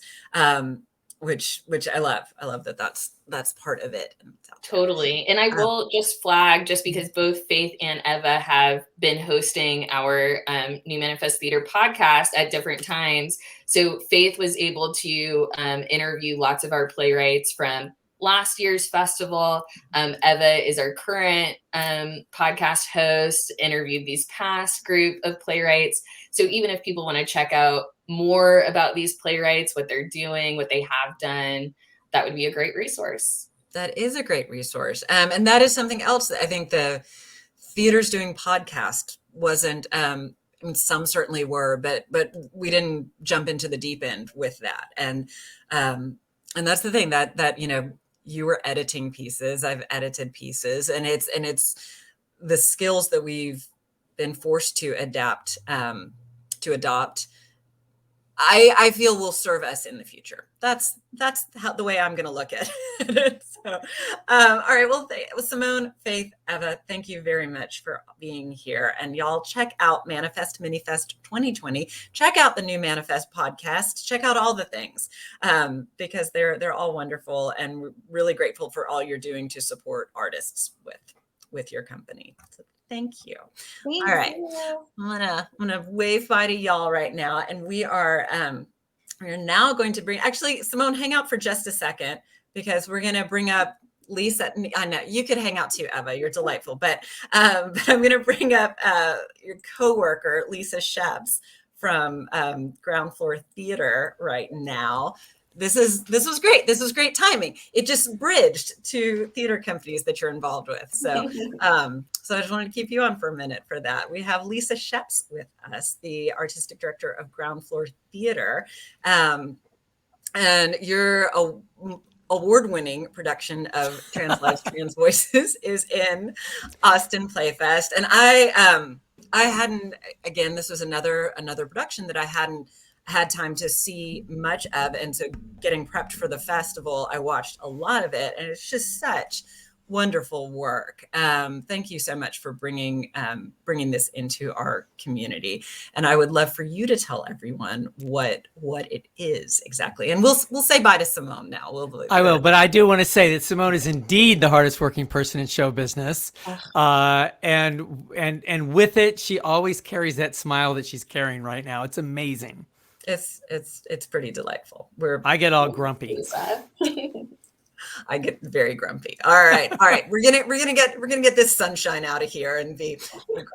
S1: which I love. I love that that's part of it.
S9: Totally. And I will just flag, just because both Faith and Eva have been hosting our New Manifest Theater podcast at different times. So Faith was able to interview lots of our playwrights from last year's festival. Eva is our current podcast host, interviewed these past group of playwrights. So even if people want to check out more about these playwrights, what they're doing, what they have done, that would be a great resource.
S1: That is a great resource. And that is something else that I think the theaters doing podcast wasn't, I mean, some certainly were, but we didn't jump into the deep end with that. And that's the thing that, you were editing pieces, I've edited pieces, and it's the skills that we've been forced to adopt, I feel will serve us in the future. That's the way I'm going to look at it. So, all right. Well, Simone, Faith, Eva, thank you very much for being here. And y'all check out Manifest Minifest 2020. Check out the New Manifest podcast. Check out all the things because they're all wonderful, and we're really grateful for all you're doing to support artists with your company. So thank you. All right. I'm gonna wave bye to y'all right now. And we're now going to bring, actually, Simone, hang out for just a second, because we're gonna bring up Lisa. I know you could hang out too, Eva. You're delightful. But I'm gonna bring up your coworker, Lisa Shebs from Ground Floor Theater right now. This was great. This was great timing. It just bridged to theater companies that you're involved with. So, so I just wanted to keep you on for a minute for that. We have Lisa Shebs with us, the artistic director of Ground Floor Theater, and your award-winning production of Trans Lives, Trans Voices is in Austin Playfest, and I hadn't. Again, this was another production that I hadn't had time to see much of. And so getting prepped for the festival, I watched a lot of it, and it's just such wonderful work. Thank you so much for bringing this into our community. And I would love for you to tell everyone what it is exactly. And we'll say bye to Simone now.
S12: I will, but I do want to say that Simone is indeed the hardest working person in show business, and with it, she always carries that smile that she's carrying right now. It's amazing.
S1: It's pretty delightful.
S12: I get all grumpy.
S1: I get very grumpy. All right. We're gonna get this sunshine out of here and be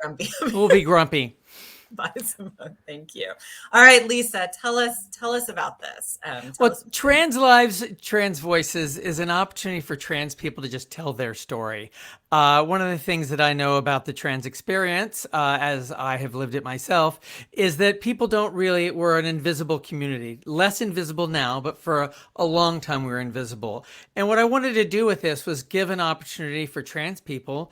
S1: grumpy.
S12: We'll be grumpy.
S1: Bye, Simone. Thank you. All right, Lisa, tell us about this.
S12: Trans Lives, Trans Voices is an opportunity for trans people to just tell their story. One of the things that I know about the trans experience, as I have lived it myself, is that people we're an invisible community. Less invisible now, but for a long time we were invisible. And what I wanted to do with this was give an opportunity for trans people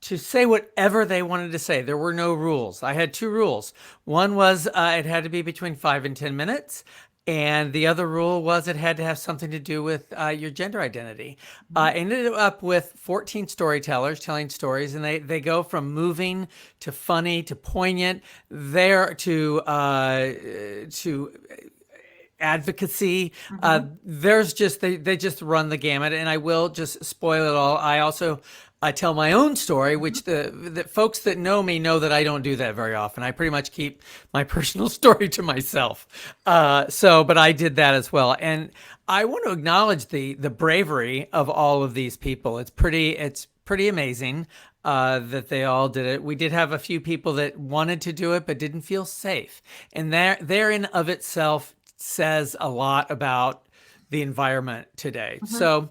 S12: to say whatever they wanted to say. There were no rules. I had 2 rules. One was it had to be between 5 and 10 minutes. And the other rule was it had to have something to do with your gender identity. I ended up with 14 storytellers telling stories, and they go from moving to funny to poignant, there to advocacy. There's just, they just run the gamut, and I will just spoil it all. I tell my own story, which the folks that know me know that I don't do that very often. I pretty much keep my personal story to myself. But I did that as well. And I want to acknowledge the bravery of all of these people. It's pretty amazing that they all did it. We did have a few people that wanted to do it, but didn't feel safe. And therein of itself says a lot about the environment today. So,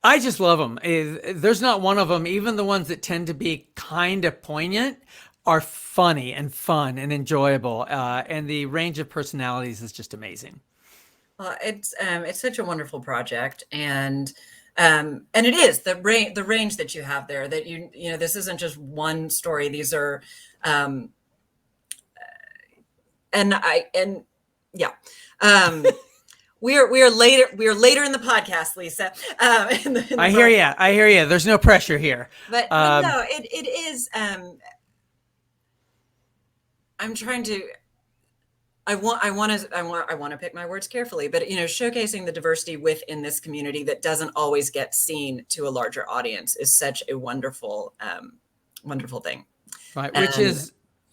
S12: I just love them. There's not one of them, even the ones that tend to be kind of poignant, are funny and fun and enjoyable. And the range of personalities is just amazing.
S1: It's such a wonderful project, and it is the range that you have there. That you know, this isn't just one story. These are, We are later in the podcast, Lisa.
S12: I hear you. There's no pressure here.
S1: But no, it is. I'm trying to. I want to pick my words carefully, but showcasing the diversity within this community that doesn't always get seen to a larger audience is such a wonderful thing.
S12: Right,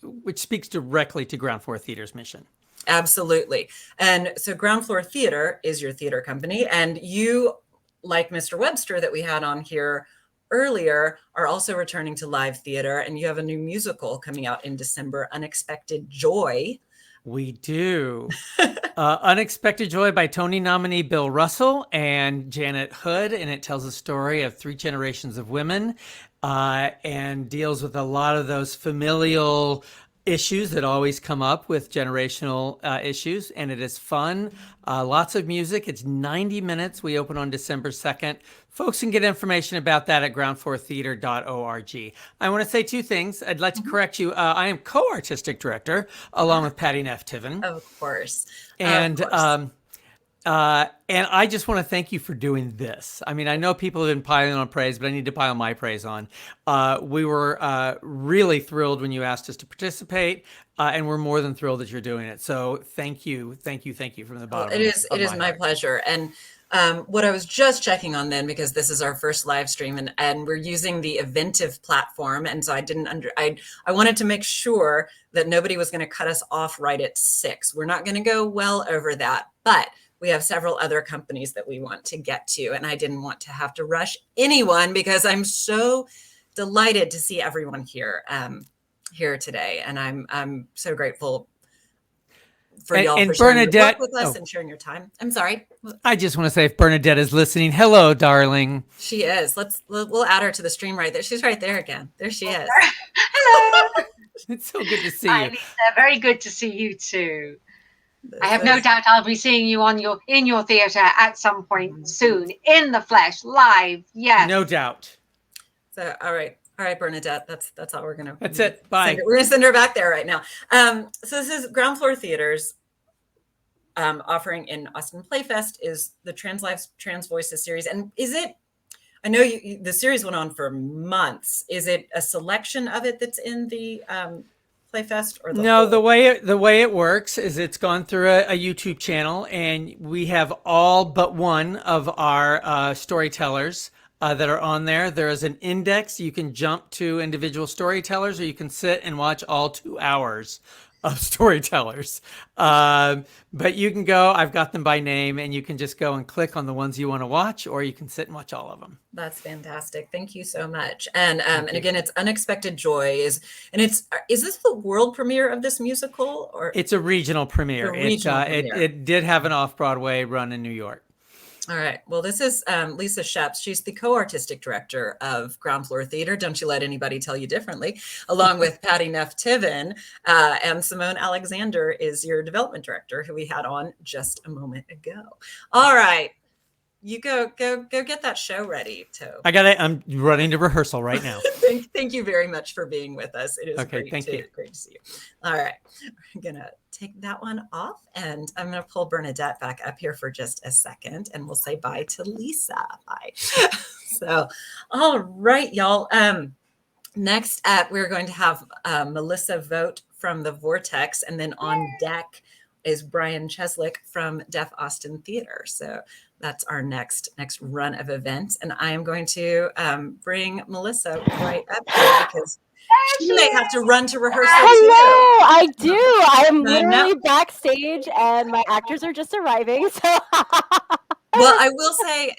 S12: which speaks directly to Ground Floor Theater's mission.
S1: Absolutely. And so Ground Floor Theater is your theater company, and you, like Mr. Webster that we had on here earlier, are also returning to live theater, and you have a new musical coming out in December, Unexpected Joy.
S12: We do. Unexpected Joy by Tony nominee Bill Russell and Janet Hood, and it tells a story of 3 generations of women and deals with a lot of those familial issues that always come up with generational issues, and it is fun. Lots of music. It's 90 minutes. We open on December 2nd. Folks can get information about that at groundfloortheater.org. I want to say 2 things. I'd like to correct you. I am co-artistic director along with Patty Neff Tiven.
S1: Of course.
S12: And I just want to thank you for doing this. I mean, I know people have been piling on praise, but I need to pile my praise on. We were really thrilled when you asked us to participate, and we're more than thrilled that you're doing it. So thank you from the bottom.
S1: It is my pleasure. And what I was just checking on then, because this is our first live stream, and we're using the Eventive platform, and so I wanted to make sure that nobody was going to cut us off right at 6. We're not going to go well over that, but we have several other companies that we want to get to, and I didn't want to have to rush anyone because I'm so delighted to see everyone here today, and I'm so grateful for y'all for sharing your work with us and sharing your time. I'm sorry.
S12: I just want to say, if Bernadette is listening, hello, darling.
S1: She is. We'll add her to the stream right there. She's right there again. There she is.
S3: Hello.
S12: It's so good to see
S3: Hi,
S12: you.
S3: Lisa. Very good to see you too. I have no doubt I'll be seeing you in your theater at some point soon, in the flesh, live. Yes.
S12: No doubt.
S1: So, all right, Bernadette. That's all we're gonna.
S12: That's it. Bye.
S1: We're gonna send her back there right now. So this is Ground Floor Theater's offering in Austin Playfest is the Trans Lives, Trans Voices series, and is it? I know the series went on for months. Is it a selection of it that's in the Playfest, or the
S12: No,
S1: whole?
S12: the way it works is it's gone through a YouTube channel, and we have all but one of our storytellers that are on there. There is an index. You can jump to individual storytellers, or you can sit and watch all 2 hours of storytellers. But you can go, I've got them by name, and you can just go and click on the ones you want to watch, or you can sit and watch all of them.
S1: That's fantastic. Thank you so much. And again, it's Unexpected Joy is this the world premiere of this musical, or
S12: it's a regional premiere?
S1: A regional premiere.
S12: It did have an off-Broadway run in New York.
S1: All right. Well, this is Lisa Sheps. She's the co-artistic director of Ground Floor Theater. Don't you let anybody tell you differently. Along with Patty Neff-Tiven, and Simone Alexander is your development director, who we had on just a moment ago. All right. You go get that show ready, Toe.
S12: I'm running to rehearsal right now.
S1: Thank you very much for being with us. It is
S12: okay.
S1: Great to see you. All right. I'm going to take that one off, and I'm going to pull Bernadette back up here for just a second, and we'll say bye to Lisa. Bye. So, all right, y'all. Next up, we're going to have Melissa Vogt from the Vortex, and then on deck is Brian Cheslick from Deaf Austin Theater. So that's our next run of events. And I am going to bring Melissa right up here, because she may have to run to rehearsal
S13: Hello,
S1: too.
S13: I do. I am literally backstage, and my actors are just arriving. So
S1: well, I will say,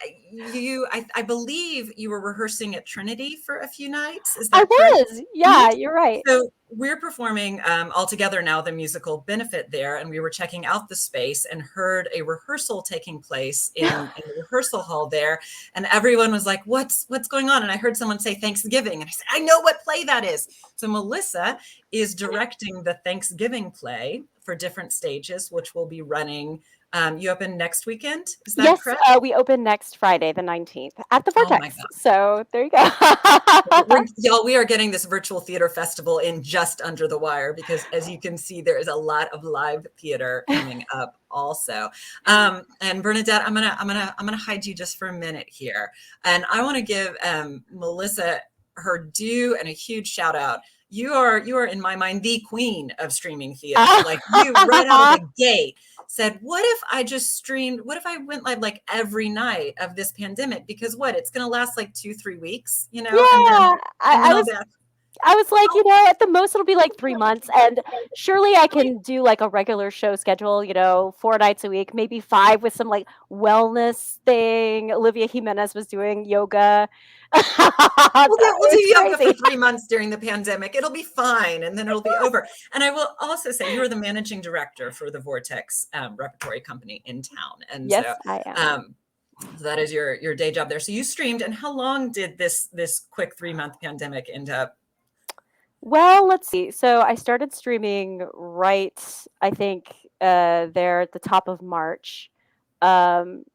S1: I believe you were rehearsing at Trinity for a few nights. Is that correct?
S13: was. Yeah, you're right.
S1: So we're performing all together now the musical Benefit there, and we were checking out the space and heard a rehearsal taking place in the rehearsal hall there, and everyone was like, what's going on? And I heard someone say Thanksgiving, and I said, I know what play that is. So Melissa is directing the Thanksgiving play for different stages, which will be running. You open next weekend? Is that correct?
S13: Yes, we open next Friday, the 19th, at the Vortex.
S1: Oh my God.
S13: So there you go.
S1: Y'all, we are getting this virtual theater festival in just under the wire, because as you can see, there is a lot of live theater coming up also. And Bernadette, I'm gonna hide you just for a minute here, and I want to give Melissa her due and a huge shout out. You are in my mind the queen of streaming theater. Like, you right out of the gate said, what if I just streamed? What if I went live like every night of this pandemic? Because it's going to last like 2-3 weeks, you know?
S13: Yeah,
S1: and then,
S13: I was like, at the most it'll be like 3 months, and surely I can do like a regular show schedule, 4 nights a week, maybe 5 with some like wellness thing. Olivia Jimenez was doing yoga.
S1: We'll do yoga for 3 months during the pandemic. It'll be fine, and then it'll be over. And I will also say, you are the managing director for the Vortex Repertory Company in town, and
S13: yes,
S1: so
S13: I am.
S1: So that is your day job there. So you streamed, and how long did this quick 3-month pandemic end up?
S13: Well, let's see. So I started streaming right, I think, there at the top of March. And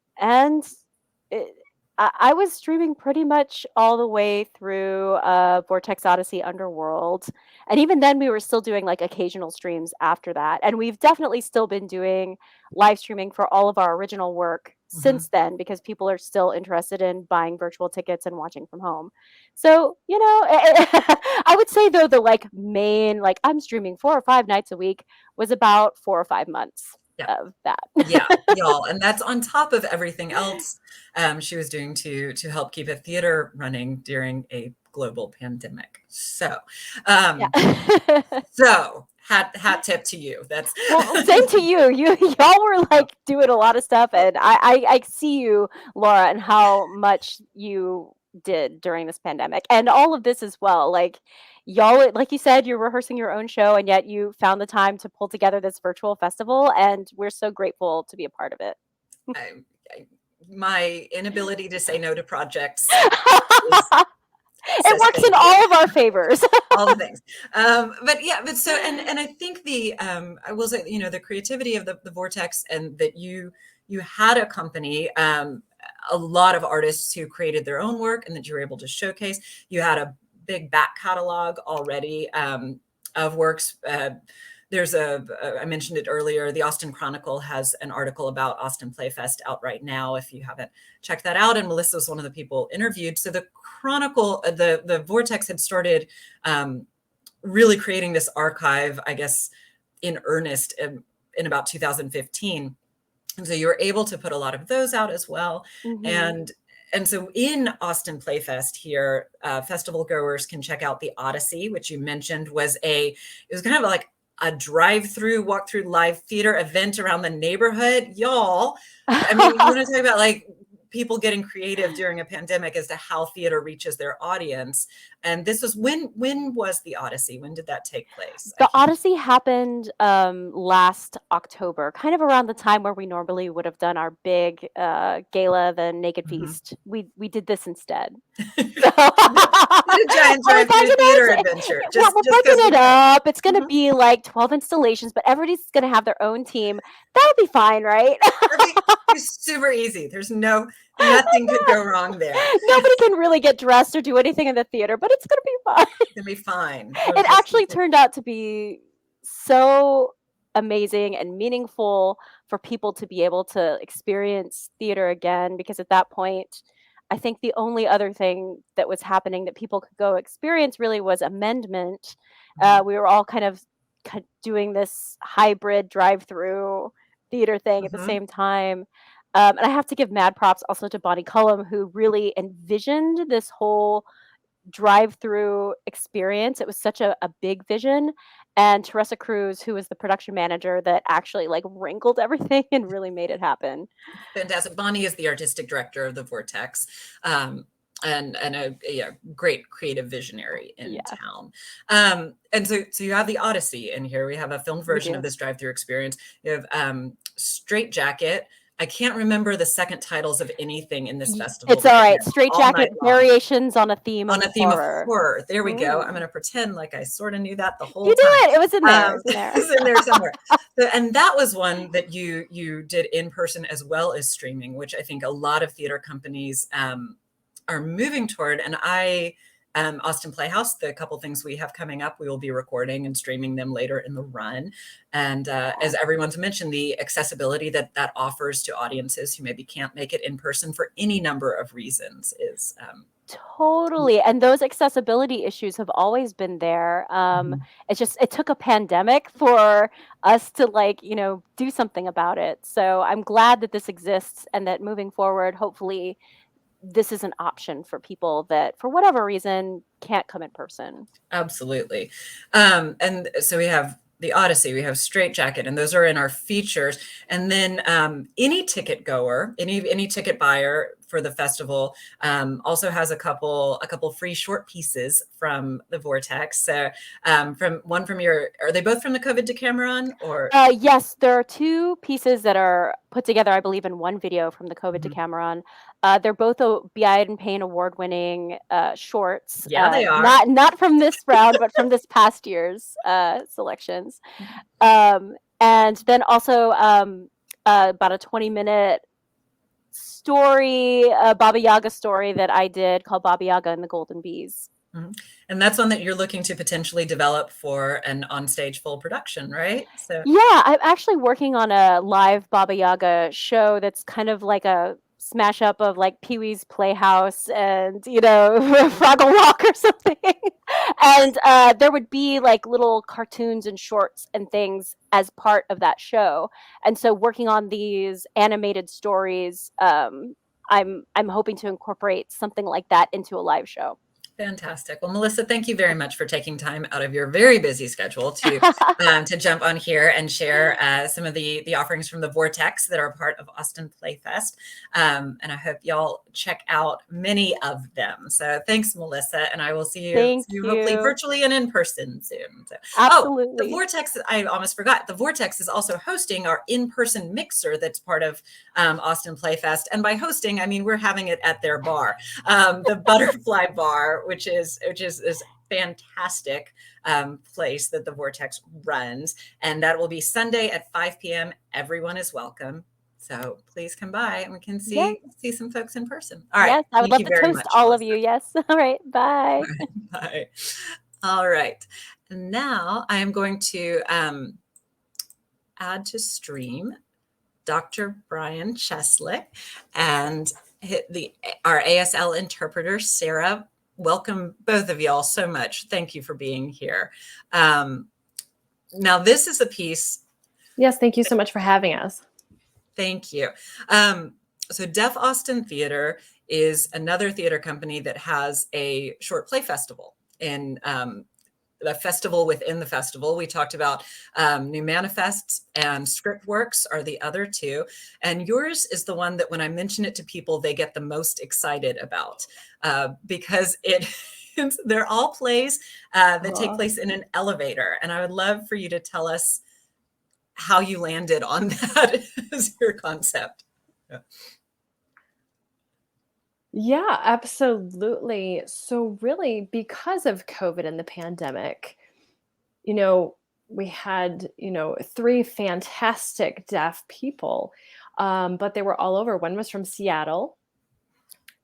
S13: I was streaming pretty much all the way through Vortex Odyssey Underworld. And even then, we were still doing like occasional streams after that. And we've definitely still been doing live streaming for all of our original work since then, because people are still interested in buying virtual tickets and watching from home. So, I would say, though, the like main, like I'm streaming 4 or 5 nights a week was about 4 or 5 months. Of that.
S1: Yeah, y'all, and that's on top of everything else she was doing to help keep a theater running during a global pandemic. So, so hat tip to you. That's
S13: same to you. Y'all were like doing a lot of stuff, and I see you, Laura, and how much you did during this pandemic and all of this as well. Like, y'all, like you said, you're rehearsing your own show, and yet you found the time to pull together this virtual festival, and we're so grateful to be a part of it.
S1: My inability to say no to projects
S13: it works in all of our favors.
S1: All the things. But so, and I think I will say, the creativity of the Vortex, and that you had a company, a lot of artists who created their own work and that you were able to showcase. You had a big back catalog already of works. there's I mentioned it earlier, the Austin Chronicle has an article about Austin Playfest out right now, if you haven't checked that out. And Melissa was one of the people interviewed. So the Chronicle, the Vortex had started really creating this archive, I guess, in earnest in about 2015. And so you were able to put a lot of those out as well. And so in Austin Playfest here, festival goers can check out the Odyssey, which you mentioned it was kind of like a drive-through, walk-through live theater event around the neighborhood. Y'all, I mean, you want to talk about like people getting creative during a pandemic as to how theater reaches their audience. And this was when was the Odyssey? When did that take place?
S13: The Odyssey happened last October, kind of around the time where we normally would have done our big gala, the Naked Feast. We did this instead.
S1: A giant drive-through theater adventure.
S13: We're breaking it up. It's going to be like 12 installations, but everybody's going to have their own team. That'll be fine, right?
S1: It's super easy. There's nothing could go wrong there.
S13: Nobody can really get dressed or do anything in the theater, but it's going to be fine.
S1: It's going to be fine.
S13: It actually turned out to be so amazing and meaningful for people to be able to experience theater again, because at that point, I think the only other thing that was happening that people could go experience really was Amendment. We were all kind of doing this hybrid drive-through theater thing at the same time. And I have to give mad props also to Bonnie Cullum, who really envisioned this whole drive-through experience. It was such a big vision. And Teresa Cruz, who was the production manager, that actually like wrinkled everything and really made it happen.
S1: Fantastic. Bonnie is the artistic director of the Vortex. And a great creative visionary in town. And so you have the Odyssey in here. We have a filmed version of this drive-through experience. You have Straight Jacket. I can't remember the second titles of anything in this festival.
S13: It's all right. Straight Jacket, variations on a theme of
S1: horror. There we go. I'm going to pretend like I sort of knew that the whole time.
S13: You did. It was in there.
S1: It was in there somewhere. And that was one that you did in person as well as streaming, which I think a lot of theater companies are moving toward. And Austin Playhouse, the couple things we have coming up, we will be recording and streaming them later in the run. And as everyone's mentioned, the accessibility that offers to audiences who maybe can't make it in person for any number of reasons is
S13: totally. And those accessibility issues have always been there. It's just, it took a pandemic for us to do something about it. So I'm glad that this exists and that moving forward, hopefully this is an option for people that for whatever reason can't come in person.
S1: Absolutely. And so we have the Odyssey, we have Straight Jacket, and those are in our features. And then any ticket goer, any ticket buyer for the festival also has a couple free short pieces from the Vortex. So are they both from the COVID Decameron or?
S13: Yes, there are two pieces that are put together, I believe, in one video from the COVID Decameron. They're both Beard and Payne award-winning shorts.
S1: Yeah, they are.
S13: Not from this round, but from this past year's selections. And then also about a 20-minute story, a Baba Yaga story that I did called Baba Yaga and the Golden Bees.
S1: And that's one that you're looking to potentially develop for an onstage full production, right? So
S13: yeah, I'm actually working on a live Baba Yaga show that's kind of like a smash up of like Pee-wee's Playhouse and Froggle Rock or something. And there would be like little cartoons and shorts and things as part of that show. And so working on these animated stories, I'm hoping to incorporate something like that into a live show.
S1: Fantastic. Well, Melissa, thank you very much for taking time out of your very busy schedule to jump on here and share some of the offerings from the Vortex that are part of Austin Playfest. And I hope y'all check out many of them. So thanks, Melissa. And I will see you hopefully virtually and in person soon. So,
S13: absolutely.
S1: The Vortex, I almost forgot. The Vortex is also hosting our in-person mixer that's part of Austin Playfest. And by hosting, I mean we're having it at their bar, the Butterfly Bar, which is this fantastic place that the Vortex runs. And that will be Sunday at 5 p.m. Everyone is welcome. So please come by and we can see some folks in person. All right.
S13: Yes, I would love to toast all of you. Yes. All right. Bye.
S1: Bye. All right. And now I am going to add to stream Dr. Brian Cheslick and our ASL interpreter, Sarah. Welcome, both of y'all, so much. Thank you for being here. Now, this is a piece.
S14: Yes, thank you so much for having us.
S1: Thank you. So Deaf Austin Theater is another theater company that has a short play festival, and the festival within the festival. We talked about New Manifests and Script Works are the other two. And yours is the one that when I mention it to people, they get the most excited about because they're all plays that take place in an elevator. And I would love for you to tell us how you landed on that as your concept.
S14: Yeah, absolutely. So really, because of COVID and the pandemic, we had, 3 fantastic deaf people, but they were all over. One was from Seattle,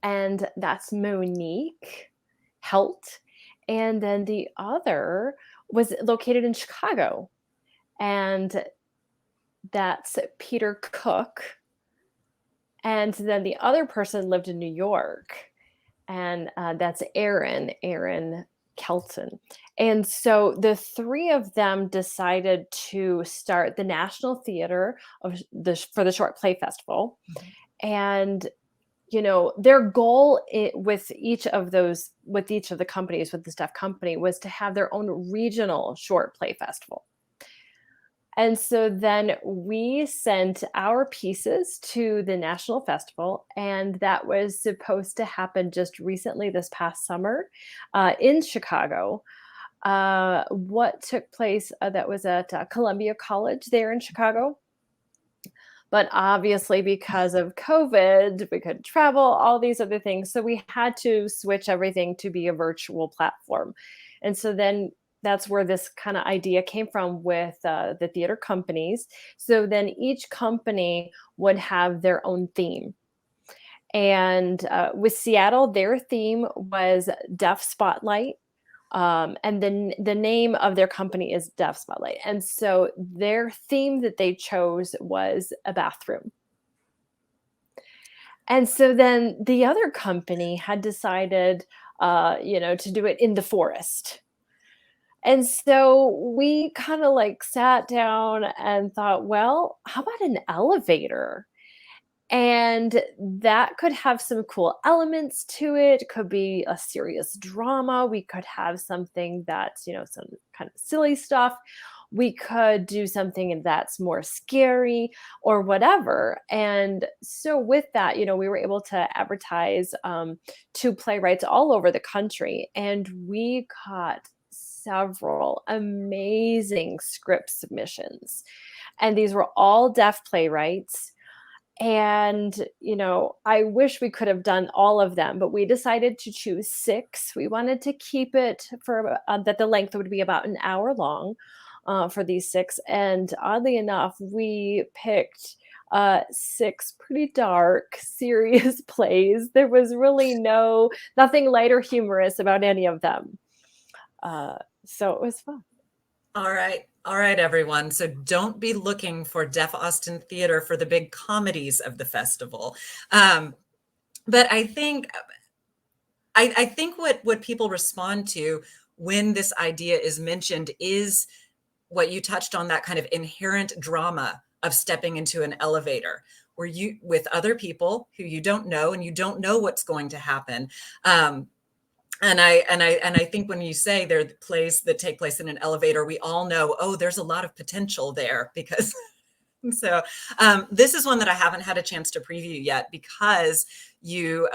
S14: and that's Monique Helt. And then the other was located in Chicago, and that's Peter Cook. And then the other person lived in New York, and that's Aaron Kelton. And so the 3 of them decided to start the National Theater for the Short Play Festival. And, their goal with each of the companies, with the Deaf company, was to have their own regional short play festival. And so then we sent our pieces to the National Festival, and that was supposed to happen just recently this past summer in Chicago. What took place, that was at Columbia College there in Chicago. But obviously, because of COVID, we couldn't travel, all these other things. So we had to switch everything to be a virtual platform. And so then that's where this kind of idea came from with the theater companies. So then each company would have their own theme. And with Seattle, their theme was Deaf Spotlight. And then the name of their company is Deaf Spotlight. And so their theme that they chose was a bathroom. And so then the other company had decided, to do it in the forest. And so we kind of sat down and thought, well, how about an elevator? And that could have some cool elements to it. It could be a serious drama. We could have something that's, some kind of silly stuff. We could do something that's more scary or whatever. And so with that, we were able to advertise to playwrights all over the country. And we got several amazing script submissions. And these were all deaf playwrights. And, I wish we could have done all of them, but we decided to choose 6. We wanted to keep it for that the length would be about an hour long for these 6. And oddly enough, we picked 6 pretty dark, serious plays. There was really nothing light or humorous about any of them. So it was fun.
S1: All right, everyone. So don't be looking for Deaf Austin Theater for the big comedies of the festival. But I think what people respond to when this idea is mentioned is what you touched on, that kind of inherent drama of stepping into an elevator where you with other people who you don't know, and you don't know what's going to happen. And I think when you say there are plays that take place in an elevator, we all know, oh, there's a lot of potential there because. So this is one that I haven't had a chance to preview yet because you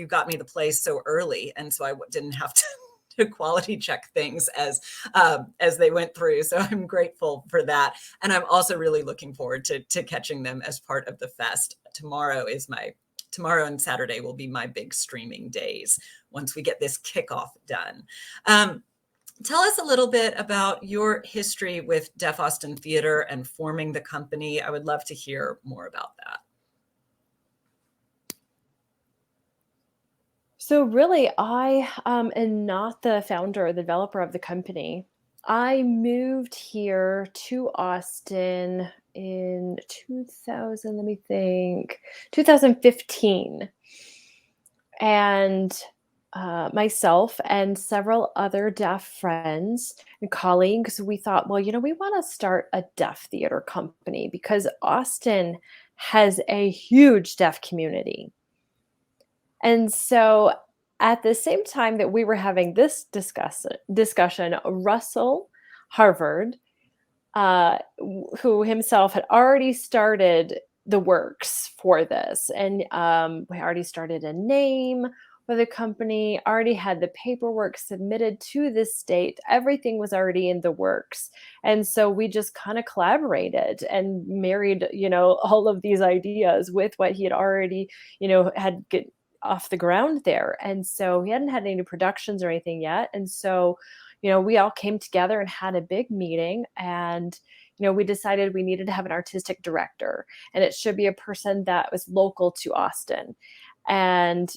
S1: got me the plays so early, and so I didn't have to quality check things as they went through. So I'm grateful for that, and I'm also really looking forward to catching them as part of the fest. Tomorrow and Saturday will be my big streaming days once we get this kickoff done. Tell us a little bit about your history with Deaf Austin Theater and forming the company. I would love to hear more about that.
S14: So really, I am not the founder or the developer of the company. I moved here to Austin in 2000, let me think, 2015. And myself and several other deaf friends and colleagues, we thought, well, we want to start a deaf theater company because Austin has a huge deaf community. And so at the same time that we were having this discussion, Russell Harvard, who himself had already started the works for this, and we already started a name for the company, already had the paperwork submitted to the state. Everything was already in the works. And so we just kind of collaborated and married, all of these ideas with what he had already, had get off the ground there. And so he hadn't had any productions or anything yet. And so, we all came together and had a big meeting, and we decided we needed to have an artistic director, and it should be a person that was local to Austin. And,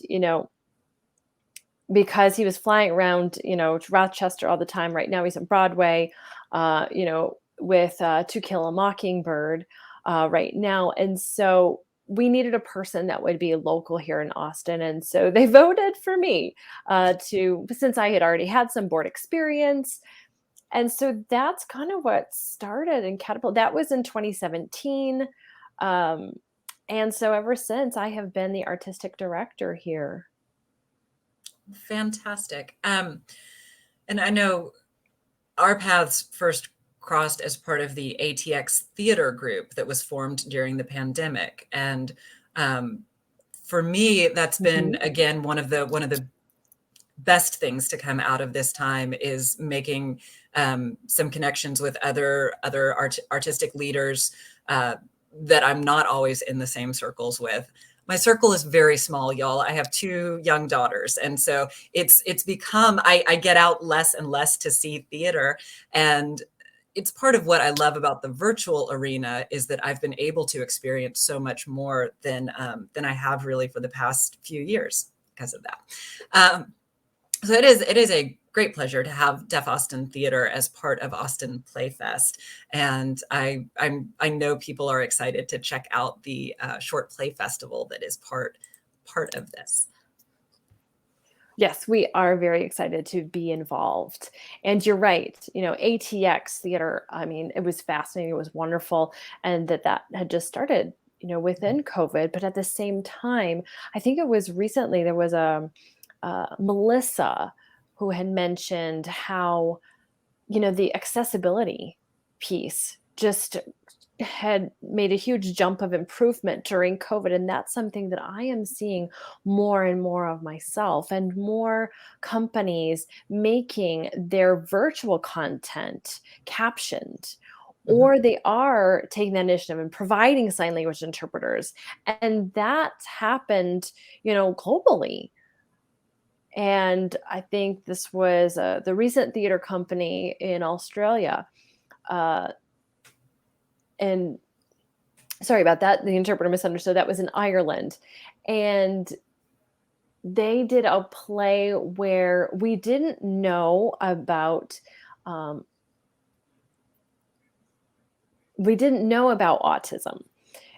S14: because he was flying around, to Rochester all the time. Right now he's on Broadway, with To Kill a Mockingbird right now. And so we needed a person that would be local here in Austin. And so they voted for me since I had already had some board experience. And so that's kind of what started in Catapult. That was in 2017. And so ever since, I have been the artistic director here.
S1: Fantastic. And I know our paths first crossed as part of the ATX theater group that was formed during the pandemic. And for me, that's been, again, one of the best things to come out of this time is making some connections with other artistic leaders that I'm not always in the same circles with. My circle is very small, y'all. I have 2 young daughters. And so it's become, I get out less and less to see theater. And it's part of what I love about the virtual arena is that I've been able to experience so much more than I have really for the past few years because of that. So it is a great pleasure to have Deaf Austin Theater as part of Austin Playfest, and I know people are excited to check out the short play festival that is part of this.
S14: Yes, we are very excited to be involved. And you're right, ATX Theater, I mean, it was fascinating, it was wonderful, and that had just started, within COVID. But at the same time, I think it was recently, there was Melissa who had mentioned how, the accessibility piece just had made a huge jump of improvement during COVID. And that's something that I am seeing more and more of myself, and more companies making their virtual content captioned, or they are taking that initiative and providing sign language interpreters. And that's happened, globally. And I think this was the recent theater company in Australia. And sorry about that. The interpreter misunderstood. That was in Ireland. And they did a play where we didn't know about autism.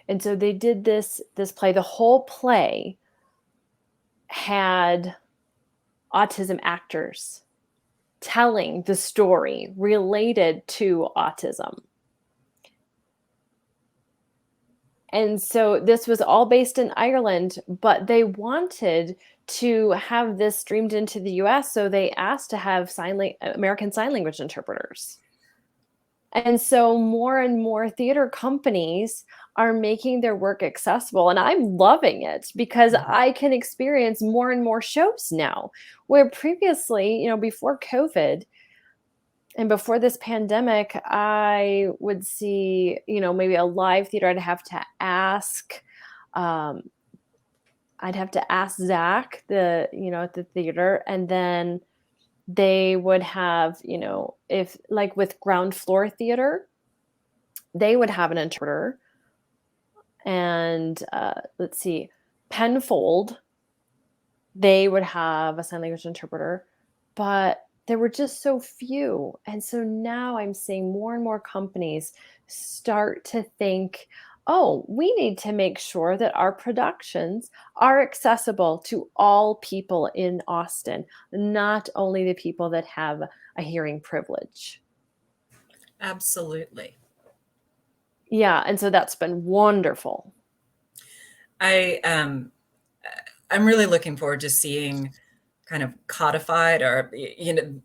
S14: And so they did this play. The whole play had autism actors telling the story related to autism. And so this was all based in Ireland, but they wanted to have this streamed into the US, so they asked to have American Sign Language interpreters. And so more and more theater companies are making their work accessible, and I'm loving it because I can experience more and more shows now, where previously, before COVID and before this pandemic, I would see, maybe a live theater. I'd have to ask Zach, at the theater, and then they would have, if like with Ground Floor Theater, they would have an interpreter. And let's see, Penfold, they would have a sign language interpreter. But there were just so few. And so now I'm seeing more and more companies start to think, oh, we need to make sure that our productions are accessible to all people in Austin, not only the people that have a hearing privilege.
S1: Absolutely.
S14: Yeah, and so that's been wonderful.
S1: I'm really looking forward to seeing kind of codified, or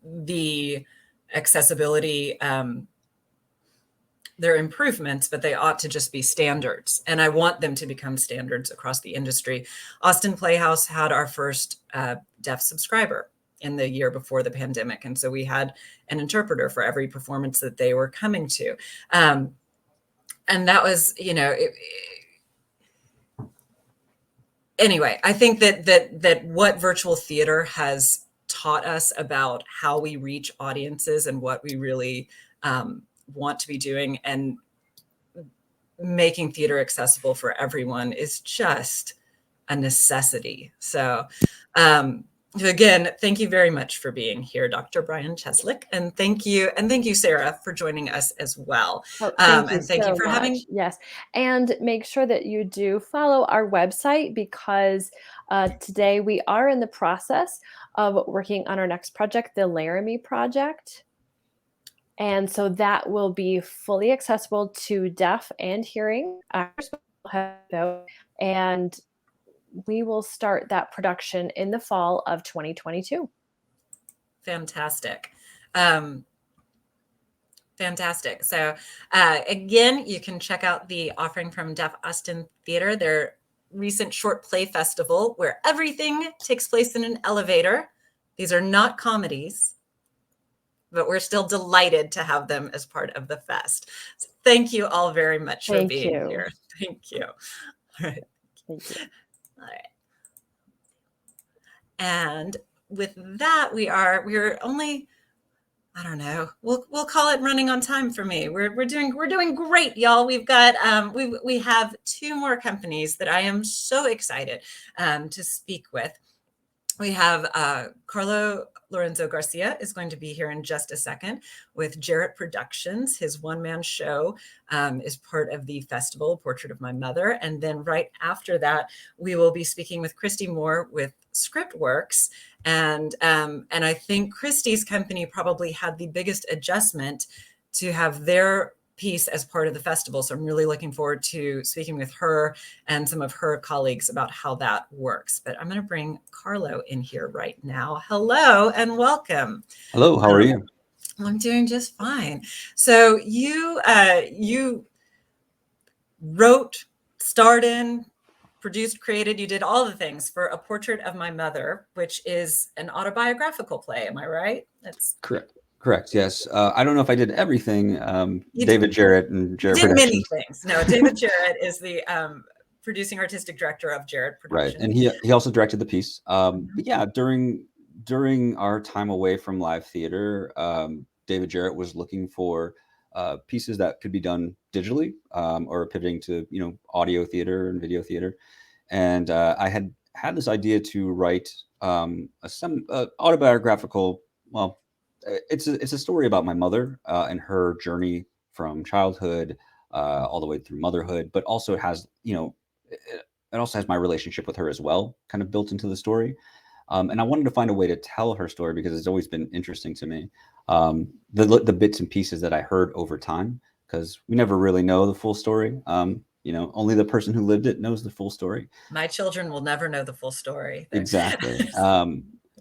S1: the accessibility. They're improvements, but they ought to just be standards, and I want them to become standards across the industry. Austin Playhouse had our first deaf subscriber in the year before the pandemic, and so we had an interpreter for every performance that they were coming to, and that was, anyway, I think that what virtual theater has taught us about how we reach audiences and what we really want to be doing, and making theater accessible for everyone, is just a necessity. So again, thank you very much for being here, Dr. Brian Cheslick, and thank you, Sarah, for joining us as well.
S14: Oh, thank you
S1: and thank
S14: so
S1: you for
S14: much.
S1: having.
S14: Yes, and make sure that you do follow our website, because today we are in the process of working on our next project, the Laramie Project. And so that will be fully accessible to deaf and hearing actors, and we will start that production in the fall of 2022.
S1: Fantastic. Fantastic. So again, you can check out the offering from Deaf Austin Theater, their recent short play festival where everything takes place in an elevator. These are not comedies, but we're still delighted to have them as part of the fest. So thank you all very much for being here. Thank you. All right.
S14: Thank you.
S1: All right. And with that, we're only, I don't know, we'll call it running on time for me. We're doing great, y'all. We've got we have 2 more companies that I am so excited to speak with. We have Carlo Lorenzo Garcia is going to be here in just a second with Jarrett Productions. His one-man show is part of the festival, Portrait of My Mother. And then right after that, we will be speaking with Christy Moore with Scriptworks. And I think Christy's company probably had the biggest adjustment to have their piece as part of the festival. So I'm really looking forward to speaking with her and some of her colleagues about how that works. But I'm going to bring Carlo in here right now. Hello and welcome.
S15: Hello, how are you?
S1: I'm doing just fine. So you wrote, starred in, produced, created, you did all the things for A Portrait of My Mother, which is an autobiographical play. Am I right? That's
S15: Correct. Yes. I don't know if I did everything. David Jarrett and Jarrett
S1: did many
S15: Productions.
S1: things. No, David Jarrett is the producing artistic director of Jarrett Productions.
S15: Right, and he also directed the piece. But yeah, during our time away from live theater, David Jarrett was looking for pieces that could be done digitally, or pivoting to audio theater and video theater. And I had this idea to write some autobiographical. Well, it's a story about my mother and her journey from childhood all the way through motherhood, but also it has it also has my relationship with her as well, kind of built into the story. And I wanted to find a way to tell her story because it's always been interesting to me. The bits and pieces that I heard over time, because we never really know the full story. Only the person who lived it knows the full story.
S1: My children will never know the full story.
S15: Exactly.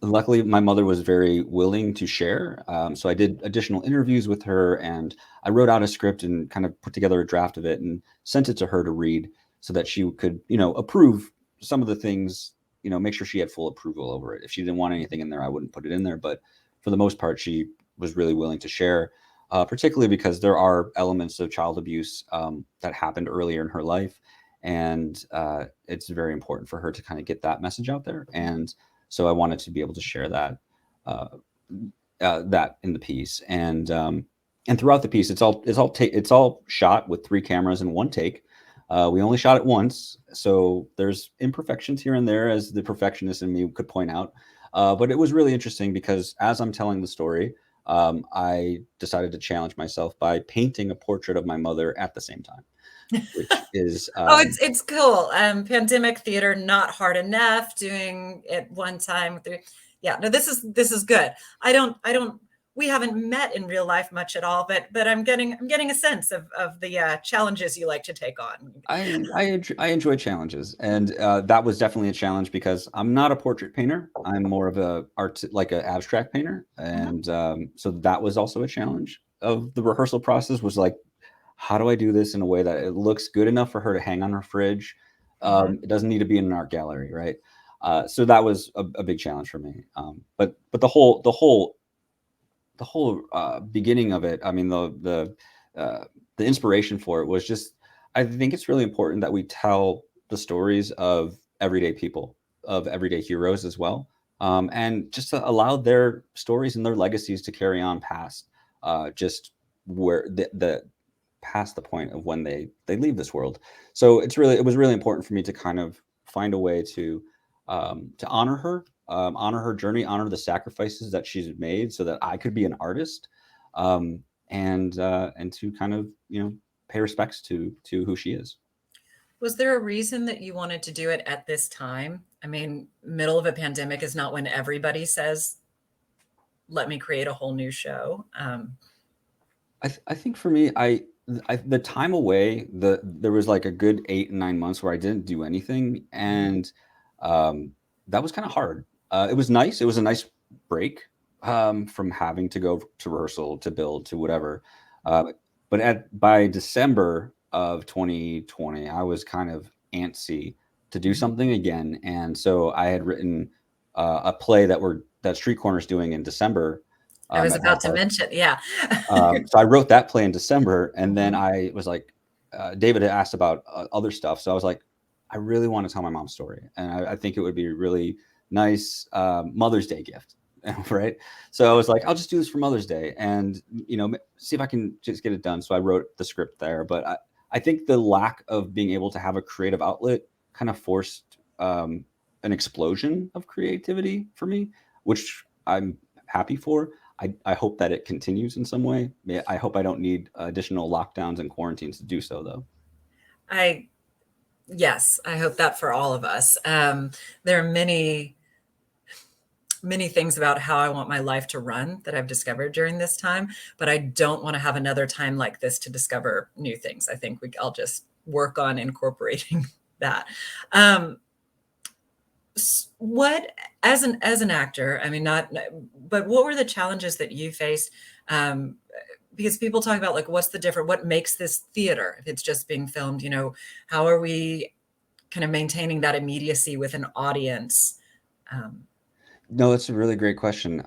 S15: Luckily, my mother was very willing to share. So I did additional interviews with her, and I wrote out a script and kind of put together a draft of it and sent it to her to read so that she could, approve some of the things, make sure she had full approval over it. If she didn't want anything in there, I wouldn't put it in there. But for the most part, she was really willing to share, particularly because there are elements of child abuse that happened earlier in her life. And it's very important for her to kind of get that message out there. And so I wanted to be able to share that that in the piece, and throughout the piece, it's all shot with 3 cameras in 1 take. We only shot it once, so there's imperfections here and there, as the perfectionist in me could point out. But it was really interesting because as I'm telling the story, I decided to challenge myself by painting a portrait of my mother at the same time, which is
S1: Oh, it's cool. Pandemic theater, not hard enough. Doing it one time through. Yeah, no, this is good. I don't. We haven't met in real life much at all, but I'm getting a sense of the challenges you like to take on.
S15: I enjoy challenges, and that was definitely a challenge because I'm not a portrait painter. I'm more of a like an abstract painter, and so that was also a challenge of the rehearsal process. Was like, how do I do this in a way that it looks good enough for her to hang on her fridge? It doesn't need to be in an art gallery, right? So that was a big challenge for me. But the whole beginning of it, I mean, the inspiration for it was just, I think it's really important that we tell the stories of everyday people, of everyday heroes as well, and just to allow their stories and their legacies to carry on past just where the past the point of when they leave this world. So it was really important for me to kind of find a way to honor her journey, honor the sacrifices that she's made, so that I could be an artist, and to kind of pay respects to who she is.
S1: Was there a reason that you wanted to do it at this time? I mean, middle of a pandemic is not when everybody says, "Let me create a whole new show."
S15: I think for me, the time away, there was like a good 8 and 9 months where I didn't do anything, and that was kind of hard. It was nice. It was a nice break from having to go to rehearsal, to build, to whatever. But by December of 2020, I was kind of antsy to do something again, and so I had written a play that Street Corner's doing in December.
S1: I was
S15: at
S1: about to
S15: Ballpark.
S1: mention, yeah.
S15: So I wrote that play in December, and then I was like, David had asked about other stuff, so I was like, I really want to tell my mom's story, and I think it would be a really nice Mother's Day gift, right? So I was like, I'll just do this for Mother's Day, and see if I can just get it done. So I wrote the script there, but I think the lack of being able to have a creative outlet kind of forced an explosion of creativity for me, which I'm happy for. I hope that it continues in some way. I hope I don't need additional lockdowns and quarantines to do so, though.
S1: Yes, I hope that for all of us. There are many things about how I want my life to run that I've discovered during this time, but I don't want to have another time like this to discover new things. I think I'll just work on incorporating that. What, as an actor, I mean, but what were the challenges that you faced? Because people talk about like, what makes this theater if it's just being filmed? How are we kind of maintaining that immediacy with an audience?
S15: No, that's a really great question.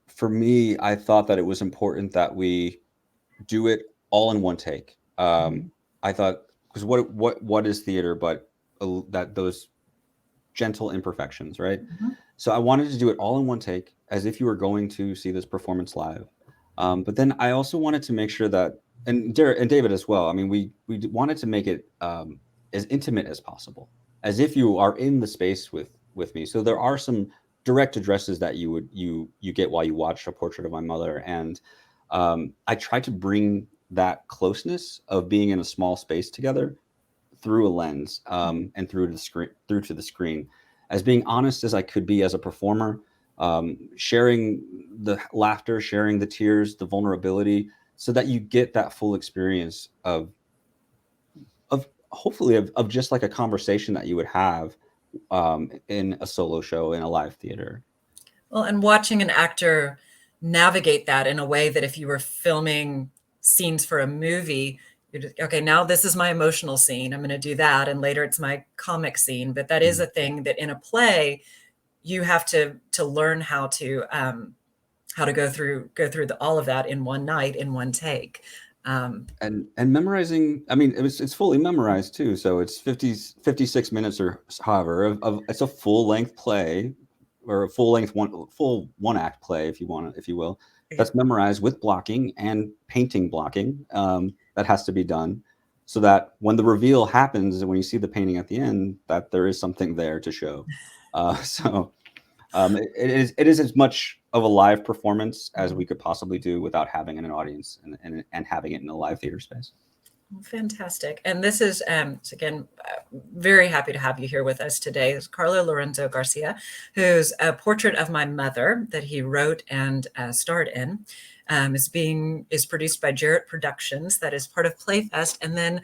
S15: For me, I thought that it was important that we do it all in one take. I thought, because what is theater but that those gentle imperfections, right? So I wanted to do it all in one take, as if you were going to see this performance live. But then I also wanted to make sure that, and David as well. I mean, we wanted to make it as intimate as possible, as if you are in the space with me. So there are some direct addresses that you get while you watch A Portrait of My Mother, and I tried to bring that closeness of being in a small space together through a lens and through to the screen, as being honest as I could be as a performer, sharing the laughter, sharing the tears, the vulnerability, so that you get that full experience of hopefully of just like a conversation that you would have in a solo show in a live theater.
S1: Well, and watching an actor navigate that in a way that if you were filming scenes for a movie, you're just, okay, now this is my emotional scene, I'm going to do that, and later it's my comic scene. But that is a thing that in a play you have to learn how to go through all of that in one night, in one take.
S15: And memorizing, I mean, it's fully memorized too. So it's 56 minutes or however it's a full length play, or a full one act play, if you will. That's memorized with blocking and painting blocking. That has to be done, so that when the reveal happens and when you see the painting at the end, that there is something there to show. So It is as much of a live performance as we could possibly do without having an audience and having it in a live theater space.
S1: Fantastic. And this is, so again, very happy to have you here with us today. It's Carlo Lorenzo Garcia, who's a portrait of my mother that he wrote and starred in. Is produced by Jarrett Productions, that is part of Playfest. And then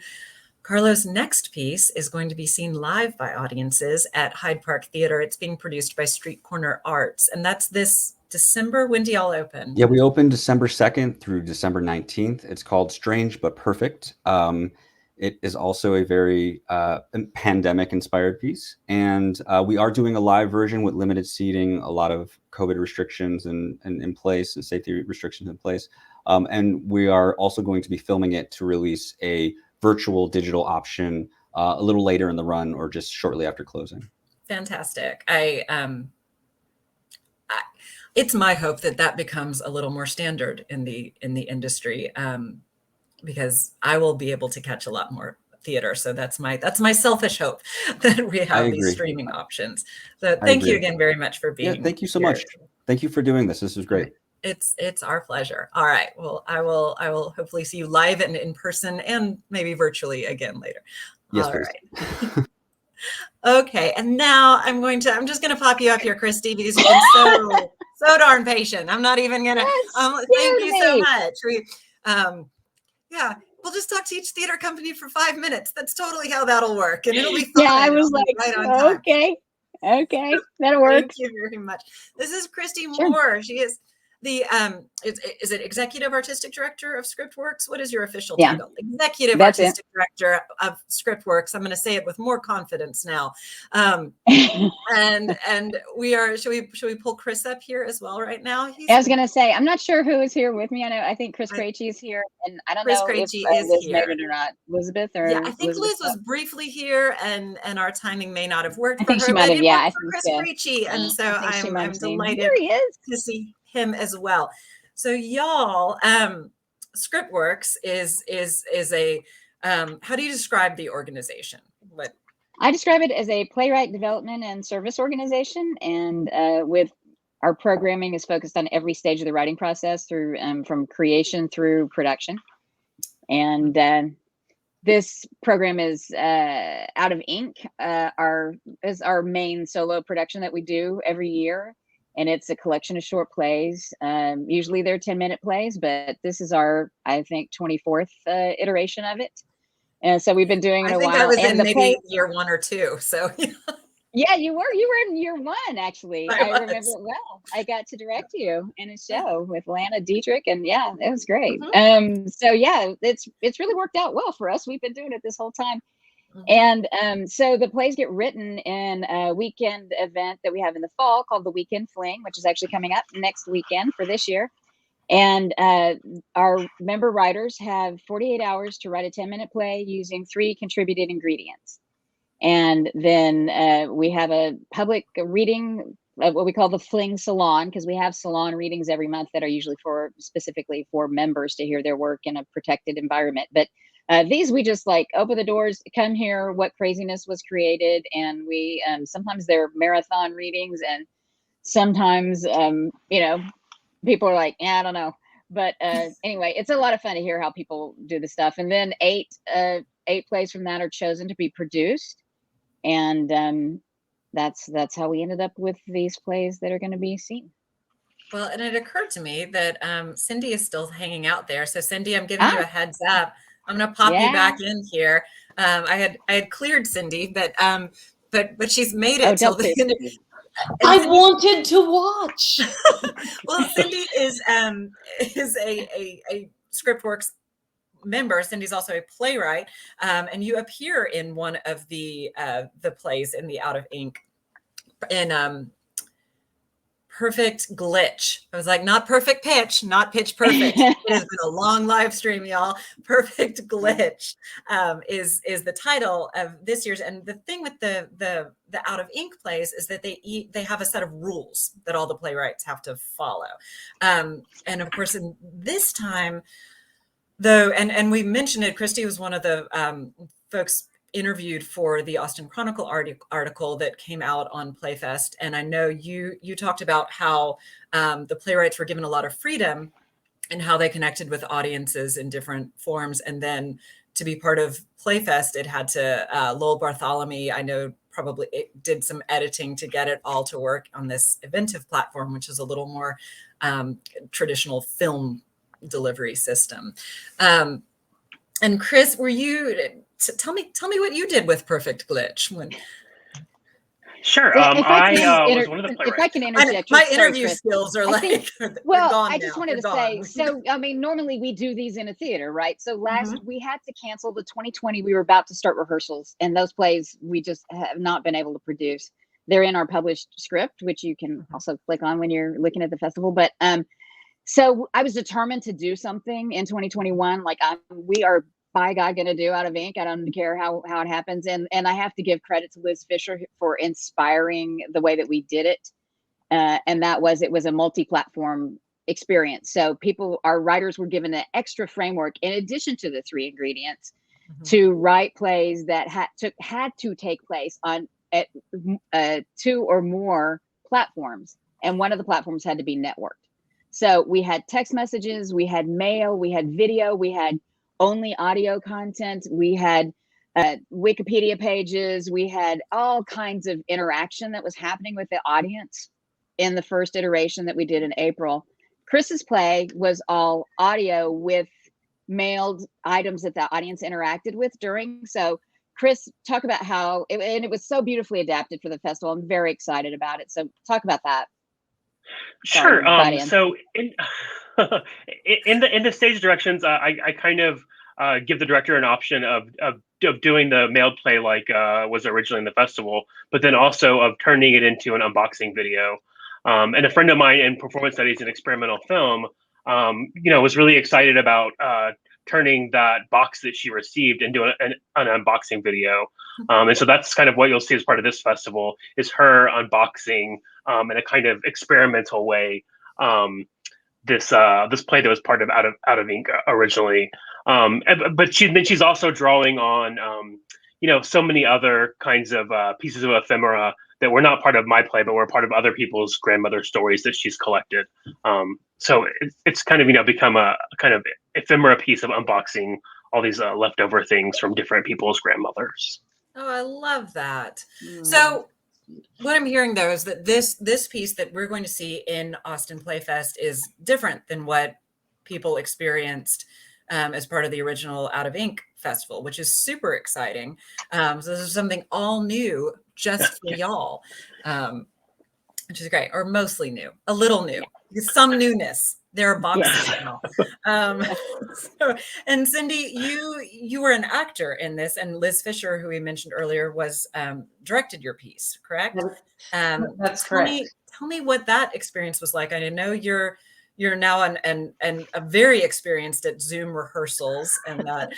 S1: Carlo's next piece is going to be seen live by audiences at Hyde Park Theater. It's being produced by Street Corner Arts. And that's this December. When do y'all open?
S15: Yeah, we open December 2nd through December 19th. It's called Strange But Perfect. It is also a very pandemic-inspired piece. And we are doing a live version with limited seating, a lot of COVID restrictions in place and safety restrictions in place. And we are also going to be filming it to release a virtual digital option a little later in the run or just shortly after closing.
S1: Fantastic. It's my hope that becomes a little more standard in the industry, because I will be able to catch a lot more theater. So that's my selfish hope that we have these streaming options. So thank you again very much for being.
S15: Yeah, thank you so
S1: here.
S15: much. Thank you for doing this. This was great.
S1: It's our pleasure. All right. Well, I will hopefully see you live and in person and maybe virtually again later.
S15: Yes,
S1: all
S15: please.
S1: Right. Okay. And now I'm just going to pop you up here, Christy, because you've been so darn patient. I'm not even going to, thank you so much. Yeah, we'll just talk to each theater company for 5 minutes. That's totally how that'll work. And it'll be fine.
S16: Yeah, I was like,
S1: right on time.
S16: Okay, that'll work.
S1: Thank you very much. This is Christy Moore. She is the, is it Executive Artistic Director of ScriptWorks? What is your official title? Executive Artistic Director of ScriptWorks. I'm going to say it with more confidence now. And we are, should we pull Chris up here as well right now?
S16: I was going to say, I'm not sure who is here with me. I think Chris Krejci is here, and I don't know if Liz made it or not. Elizabeth or
S1: I think Liz was briefly here, and our timing may not have worked.
S16: I think she might have. Yeah, I think
S1: Chris Krejci, and so I'm delighted
S16: there he is.
S1: to see him as well. So y'all, ScriptWorks is a how do you describe the organization?
S16: I describe it as a playwright development and service organization, and with our programming is focused on every stage of the writing process through from creation through production. And this program is Out of Ink, is our main solo production that we do every year. And it's a collection of short plays. Usually they're 10-minute plays, but this is our, I think, 24th iteration of it. And so we've been doing it a while.
S1: I was in maybe year 1 or 2. So
S16: yeah, you were in year 1, actually. I remember it well. I got to direct you in a show with Lana Dietrich, and yeah, it was great. So yeah, it's really worked out well for us. We've been doing it this whole time. And so the plays get written in a weekend event that we have in the fall called the Weekend Fling, which is actually coming up next weekend for this year. And our member writers have 48 hours to write a 10-minute play using 3 contributed ingredients. And then we have a public reading, what we call the Fling Salon, because we have salon readings every month that are usually specifically for members to hear their work in a protected environment. But these, we just like open the doors, come here, what craziness was created. And we, sometimes they're marathon readings, and sometimes, people are like, I don't know. But anyway, it's a lot of fun to hear how people do the stuff. And then 8 plays from that are chosen to be produced. And that's how we ended up with these plays that are going to be seen.
S1: Well, and it occurred to me that Cindy is still hanging out there. So Cindy, I'm giving you a heads up. I'm going to pop you back in here. I had cleared Cindy, but she's made it till the end.
S2: I wanted to watch.
S1: Well, Cindy is a ScriptWorks member. Cindy's also a playwright, and you appear in one of the plays in the Out of Ink in Perfect Glitch. I was like, not perfect pitch, not pitch perfect. It has been a long live stream, y'all. Perfect Glitch is the title of this year's. And the thing with the Out of Ink plays is that they have a set of rules that all the playwrights have to follow. And of course, in this time, though, and we mentioned it, Christy was one of the folks interviewed for the Austin Chronicle article that came out on Playfest. And I know you talked about how the playwrights were given a lot of freedom and how they connected with audiences in different forms. And then to be part of Playfest, it had to, Lowell Bartholomew, I know probably it did some editing to get it all to work on this Eventive platform, which is a little more traditional film delivery system. And Chris, were you, tell me what you did with Perfect Glitch when.
S17: Sure.
S16: If I
S17: Was one of the playwrights.
S16: if I can interject,
S1: My
S16: sorry,
S1: interview
S16: Chris.
S1: skills are
S16: I
S1: like,
S16: think,
S1: they're
S16: well,
S1: gone
S16: I just
S1: now.
S16: wanted
S1: They're
S16: to say,
S1: gone.
S16: so, I mean, normally we do these in a theater, right? So we had to cancel the 2020. We were about to start rehearsals, and those plays we just have not been able to produce. They're in our published script, which you can also click on when you're looking at the festival. But so I was determined to do something in 2021. Like we are, by God, going to do Out of Ink. I don't care how it happens. And I have to give credit to Liz Fisher for inspiring the way that we did it. And it was a multi-platform experience. So our writers were given an extra framework in addition to the 3 ingredients to write plays that had to take place on 2 or more platforms. And one of the platforms had to be networked. So we had text messages, we had mail, we had video, we had only audio content, we had Wikipedia pages, we had all kinds of interaction that was happening with the audience in the first iteration that we did in April. Chris's play was all audio with mailed items that the audience interacted with during. So Chris, talk about how, and it was so beautifully adapted for the festival. I'm very excited about it. So talk about that.
S17: Sure. So in the stage directions, I kind of give the director an option of doing the mailed play like was originally in the festival, but then also of turning it into an unboxing video. And a friend of mine in performance studies and experimental film, was really excited about turning that box that she received into an unboxing video. And so that's kind of what you'll see as part of this festival is her unboxing in a kind of experimental way. This play that was part of Out of Ink originally. But she's also drawing on, so many other kinds of pieces of ephemera that were not part of my play, but were part of other people's grandmother stories that she's collected. So it's kind of, become a kind of ephemera piece of unboxing all these leftover things from different people's grandmothers.
S1: Oh, I love that. So what I'm hearing though is that this piece that we're going to see in Austin Playfest is different than what people experienced as part of the original Out of Ink festival, which is super exciting. So this is something all new just for y'all, which is great, or mostly new, a little new, some newness. There are boxes now. And Cindy, you were an actor in this, and Liz Fisher, who we mentioned earlier, was directed your piece, correct?
S2: That's correct.
S1: Tell me what that experience was like. I know you're now and a very experienced at Zoom rehearsals and that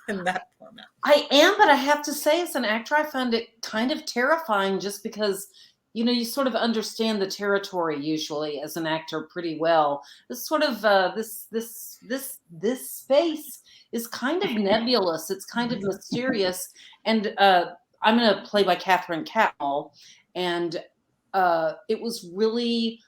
S1: in that format.
S2: I am, but I have to say, as an actor, I found it kind of terrifying, just because you sort of understand the territory usually as an actor pretty well. This sort of this space is kind of nebulous. It's kind of mysterious, and I'm going to play by Catherine Catmull, and it was really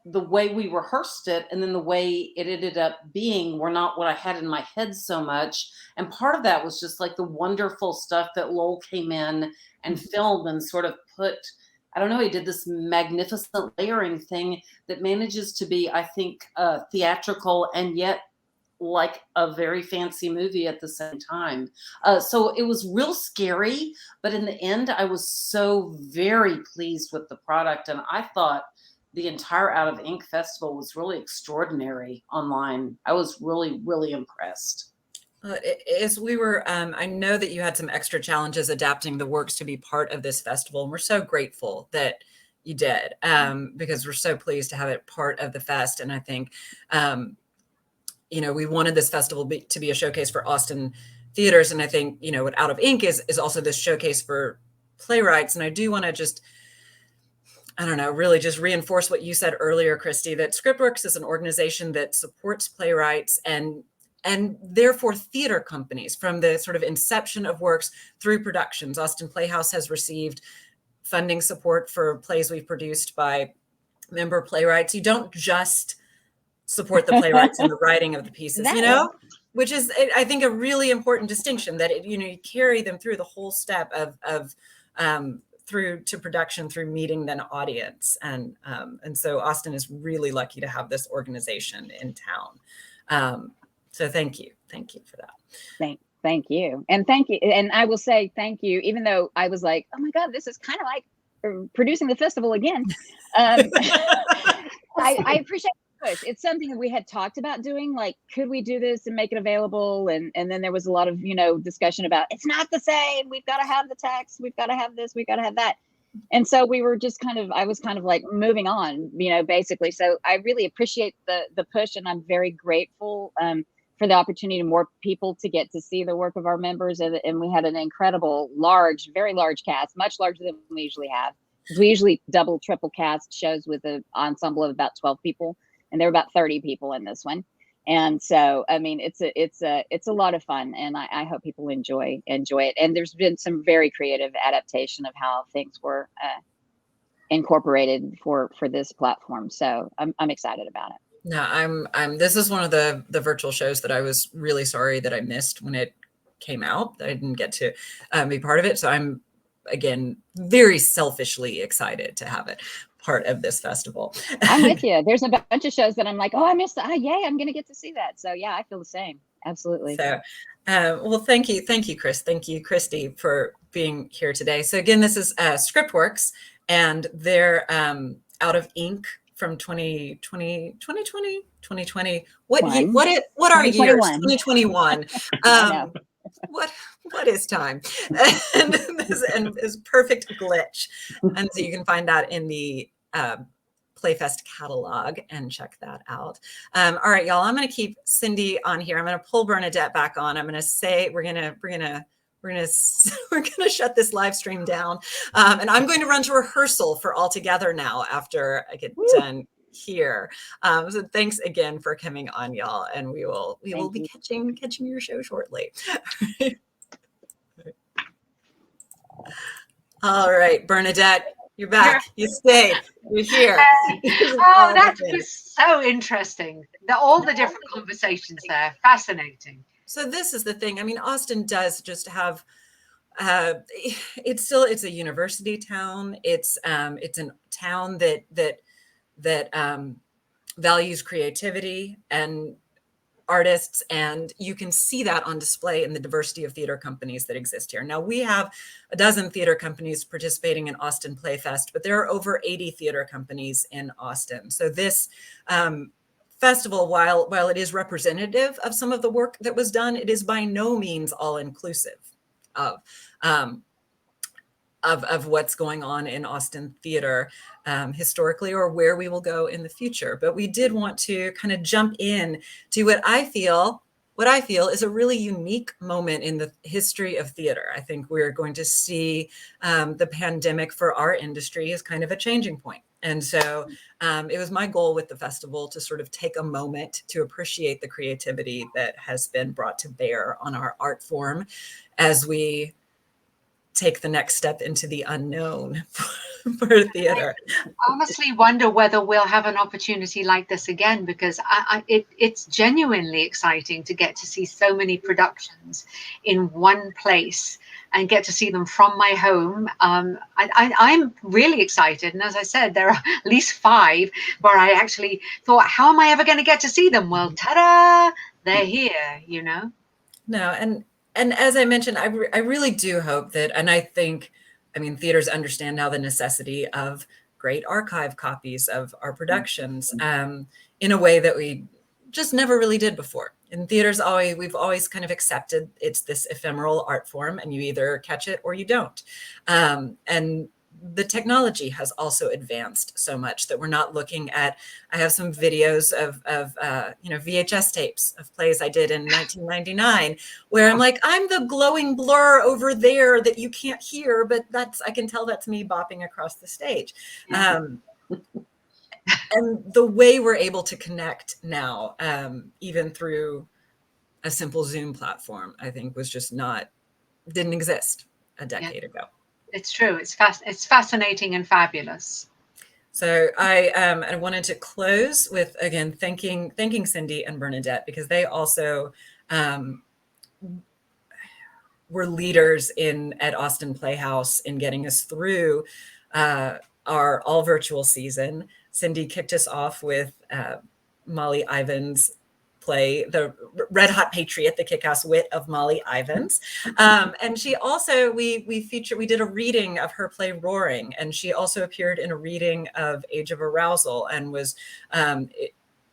S2: the way we rehearsed it, and then the way it ended up being were not what I had in my head so much. And part of that was just like the wonderful stuff that Lowell came in and filmed and sort of put. I don't know, he did this magnificent layering thing that manages to be, I think, theatrical and yet like a very fancy movie at the same time. So it was real scary, but in the end, I was so very pleased with the product. And I thought the entire Out of Ink festival was really extraordinary online. I was really, really impressed.
S1: As we were, I know that you had some extra challenges adapting the works to be part of this festival, and we're so grateful that you did, because we're so pleased to have it part of the fest. And I think, we wanted this festival to be a showcase for Austin theaters, and I think, what Out of Ink is also this showcase for playwrights. And I do want to just, really just reinforce what you said earlier, Christy, that ScriptWorks is an organization that supports playwrights and and therefore theater companies, from the sort of inception of works through productions. Austin Playhouse has received funding support for plays we've produced by member playwrights. You don't just support the playwrights and the writing of the pieces, you know, which is, I think, a really important distinction, that you carry them through the whole step of through to production, through meeting an audience. And so Austin is really lucky to have this organization in town. So thank you for that.
S16: Thank you. And thank you. And I will say thank you, even though I was like, oh my God, this is kind of like producing the festival again. I appreciate the push. It's something that we had talked about doing, like, could we do this and make it available? And then there was a lot of, discussion about, it's not the same. We've got to have the text. We've got to have this. We've got to have that. And so we were just I was kind of like moving on, basically. So I really appreciate the push, and I'm very grateful for the opportunity to more people to get to see the work of our members. And we had an incredible, very large cast, much larger than we usually have. We usually double, triple cast shows with an ensemble of about 12 people, and there were about 30 people in this one. And so, I mean, it's a lot of fun, and I hope people enjoy it. And there's been some very creative adaptation of how things were incorporated for this platform. So I'm excited about it.
S1: No, this is one of the virtual shows that I was really sorry that I missed when it came out. I didn't get to be part of it. So I'm, again, very selfishly excited to have it part of this festival.
S16: I'm with you. There's a bunch of shows that I'm like, oh, I missed that. Yay, I'm going to get to see that. So yeah, I feel the same. Absolutely.
S1: So, well, thank you, Chris. Thank you, Christy, for being here today. So again, this is Scriptworks, and they're out of ink from 2020. What are years? 2021. What is time? And this perfect glitch. And so you can find that in the Playfest catalog and check that out. All right, y'all, I'm going to keep Cindy on here. I'm going to pull Bernadette back on. I'm going to say we're going to shut this live stream down. And I'm going to run to rehearsal for All Together now after I get done here. So thanks again for coming on, y'all, and we will be catching your show shortly. All right, Bernadette, you're back. You stayed. You're here.
S3: Oh, that was so interesting. All the different conversations there, fascinating.
S1: So this is the thing. I mean, Austin does just have. It's a university town. It's a town that values creativity and artists, and you can see that on display in the diversity of theater companies that exist here. Now, we have a dozen theater companies participating in Austin Playfest, but there are over 80 theater companies in Austin. So this festival, while it is representative of some of the work that was done, it is by no means all inclusive of what's going on in Austin theater historically, or where we will go in the future. But we did want to kind of jump in to what I feel is a really unique moment in the history of theater. I think we're going to see the pandemic for our industry as kind of a changing point. And so it was my goal with the festival to sort of take a moment to appreciate the creativity that has been brought to bear on our art form as we take the next step into the unknown for theater.
S3: I honestly wonder whether we'll have an opportunity like this again, because it's genuinely exciting to get to see so many productions in one place and get to see them from my home. I'm really excited. And as I said, there are at least 5 where I actually thought, how am I ever going to get to see them? Well, ta-da, they're here,
S1: No, and as I mentioned, I really do hope that, and I think, theaters understand now the necessity of great archive copies of our productions in a way that we just never really did before. In theaters, we've always kind of accepted it's this ephemeral art form, and you either catch it or you don't. And the technology has also advanced so much that we're not looking at. I have some videos of VHS tapes of plays I did in 1999, where I'm like, I'm the glowing blur over there that you can't hear, but I can tell that's me bopping across the stage. And the way we're able to connect now, even through a simple Zoom platform, I think was just didn't exist a decade ago.
S3: It's true. It's fascinating and fabulous.
S1: So I wanted to close with, again, thanking Cindy and Bernadette, because they also were leaders at Austin Playhouse in getting us through our all virtual season. Cindy kicked us off with Molly Ivins' play, The Red Hot Patriot, the kick-ass wit of Molly Ivins. And she also, we did a reading of her play Roaring, and she also appeared in a reading of Age of Arousal and was and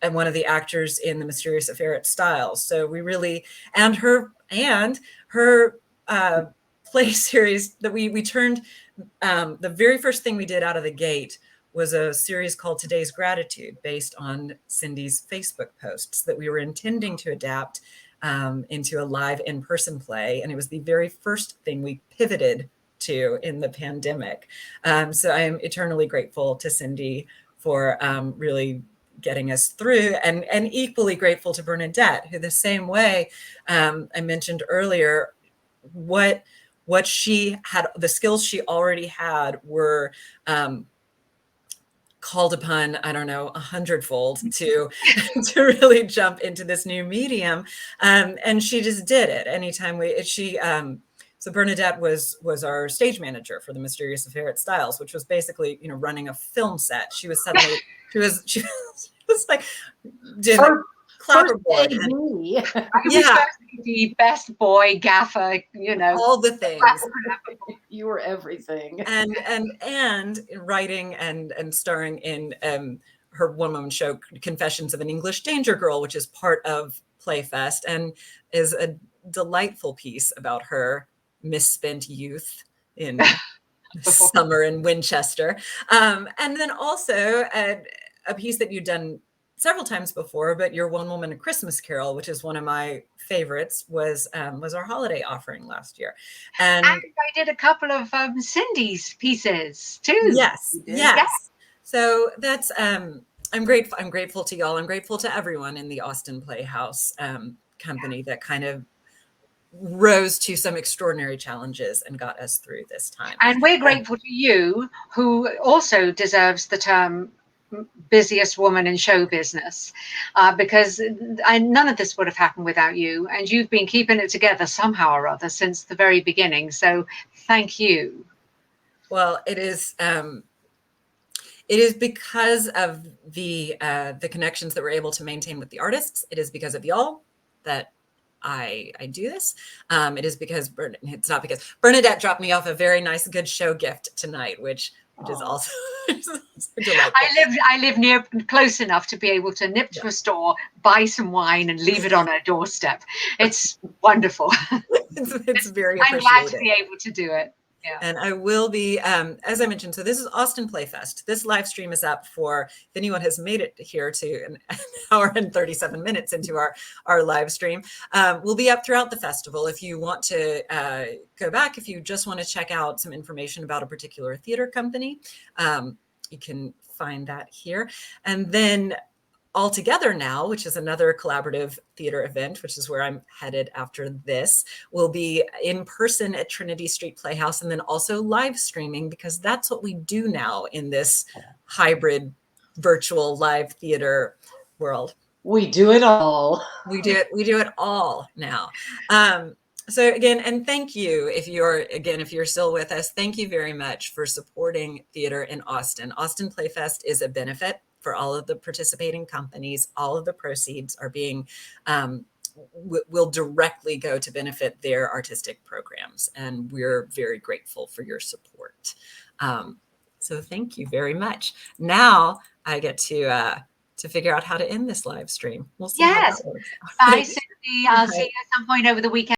S1: one of the actors in The Mysterious Affair at Styles. So we really, and her play series that we turned, the very first thing we did out of the gate was a series called Today's Gratitude, based on Cindy's Facebook posts that we were intending to adapt into a live in-person play. And it was the very first thing we pivoted to in the pandemic. So I am eternally grateful to Cindy for really getting us through, and equally grateful to Bernadette, who the same way I mentioned earlier, what she had, the skills she already had were called upon, I don't know, 100-fold to really jump into this new medium. And she just did it. Anytime so Bernadette was our stage manager for The Mysterious Affair at Styles, which was basically, running a film set. She was suddenly, she was like, did clapperboard.
S3: Yeah. The best boy gaffer,
S1: all the things.
S2: You were everything.
S1: And writing and starring in her one-woman show Confessions of an English Danger Girl, which is part of Playfest and is a delightful piece about her misspent youth in summer in Winchester. And then also a piece that you've done several times before, but your One Woman A Christmas Carol, which is one of my favorites, was our holiday offering last year. And
S3: I did a couple of Cindy's pieces too.
S1: Yes. So that's I'm grateful to y'all. I'm grateful to everyone in the Austin Playhouse company that kind of rose to some extraordinary challenges and got us through this time.
S3: And we're grateful to you, who also deserves the term busiest woman in show business, because none of this would have happened without you, and you've been keeping it together somehow or other since the very beginning. So thank you.
S1: Well, it is because of the connections that we're able to maintain with the artists. It is because of y'all that I do this. It is because it's not because Bernadette dropped me off a very nice, good show gift tonight, which is also delightful.
S3: I live close enough to be able to nip to a store, buy some wine, and leave it on her doorstep. It's wonderful.
S1: It's very
S3: I'm glad to be able to do it. Yeah.
S1: And I will be, as I mentioned, so this is Austin Playfest. This live stream is up for, if anyone has made it here to an hour and 37 minutes into our live stream, will be up throughout the festival. If you want to go back, if you just want to check out some information about a particular theater company, you can find that here. And then All Together Now, which is another collaborative theater event, which is where I'm headed after this, will be in person at Trinity Street Playhouse, and then also live streaming, because that's what we do now in this hybrid virtual live theater world.
S2: We do it all.
S1: We do it all now. So again, and thank you if you're still with us, thank you very much for supporting theater in Austin. Austin Playfest is a benefit for all of the participating companies. All of the proceeds are being will directly go to benefit their artistic programs, and we're very grateful for your support. So thank you very much. Now I get to figure out how to end this live stream. We'll see.
S3: Yes. Bye, Cindy. I'll see you at some point over the weekend.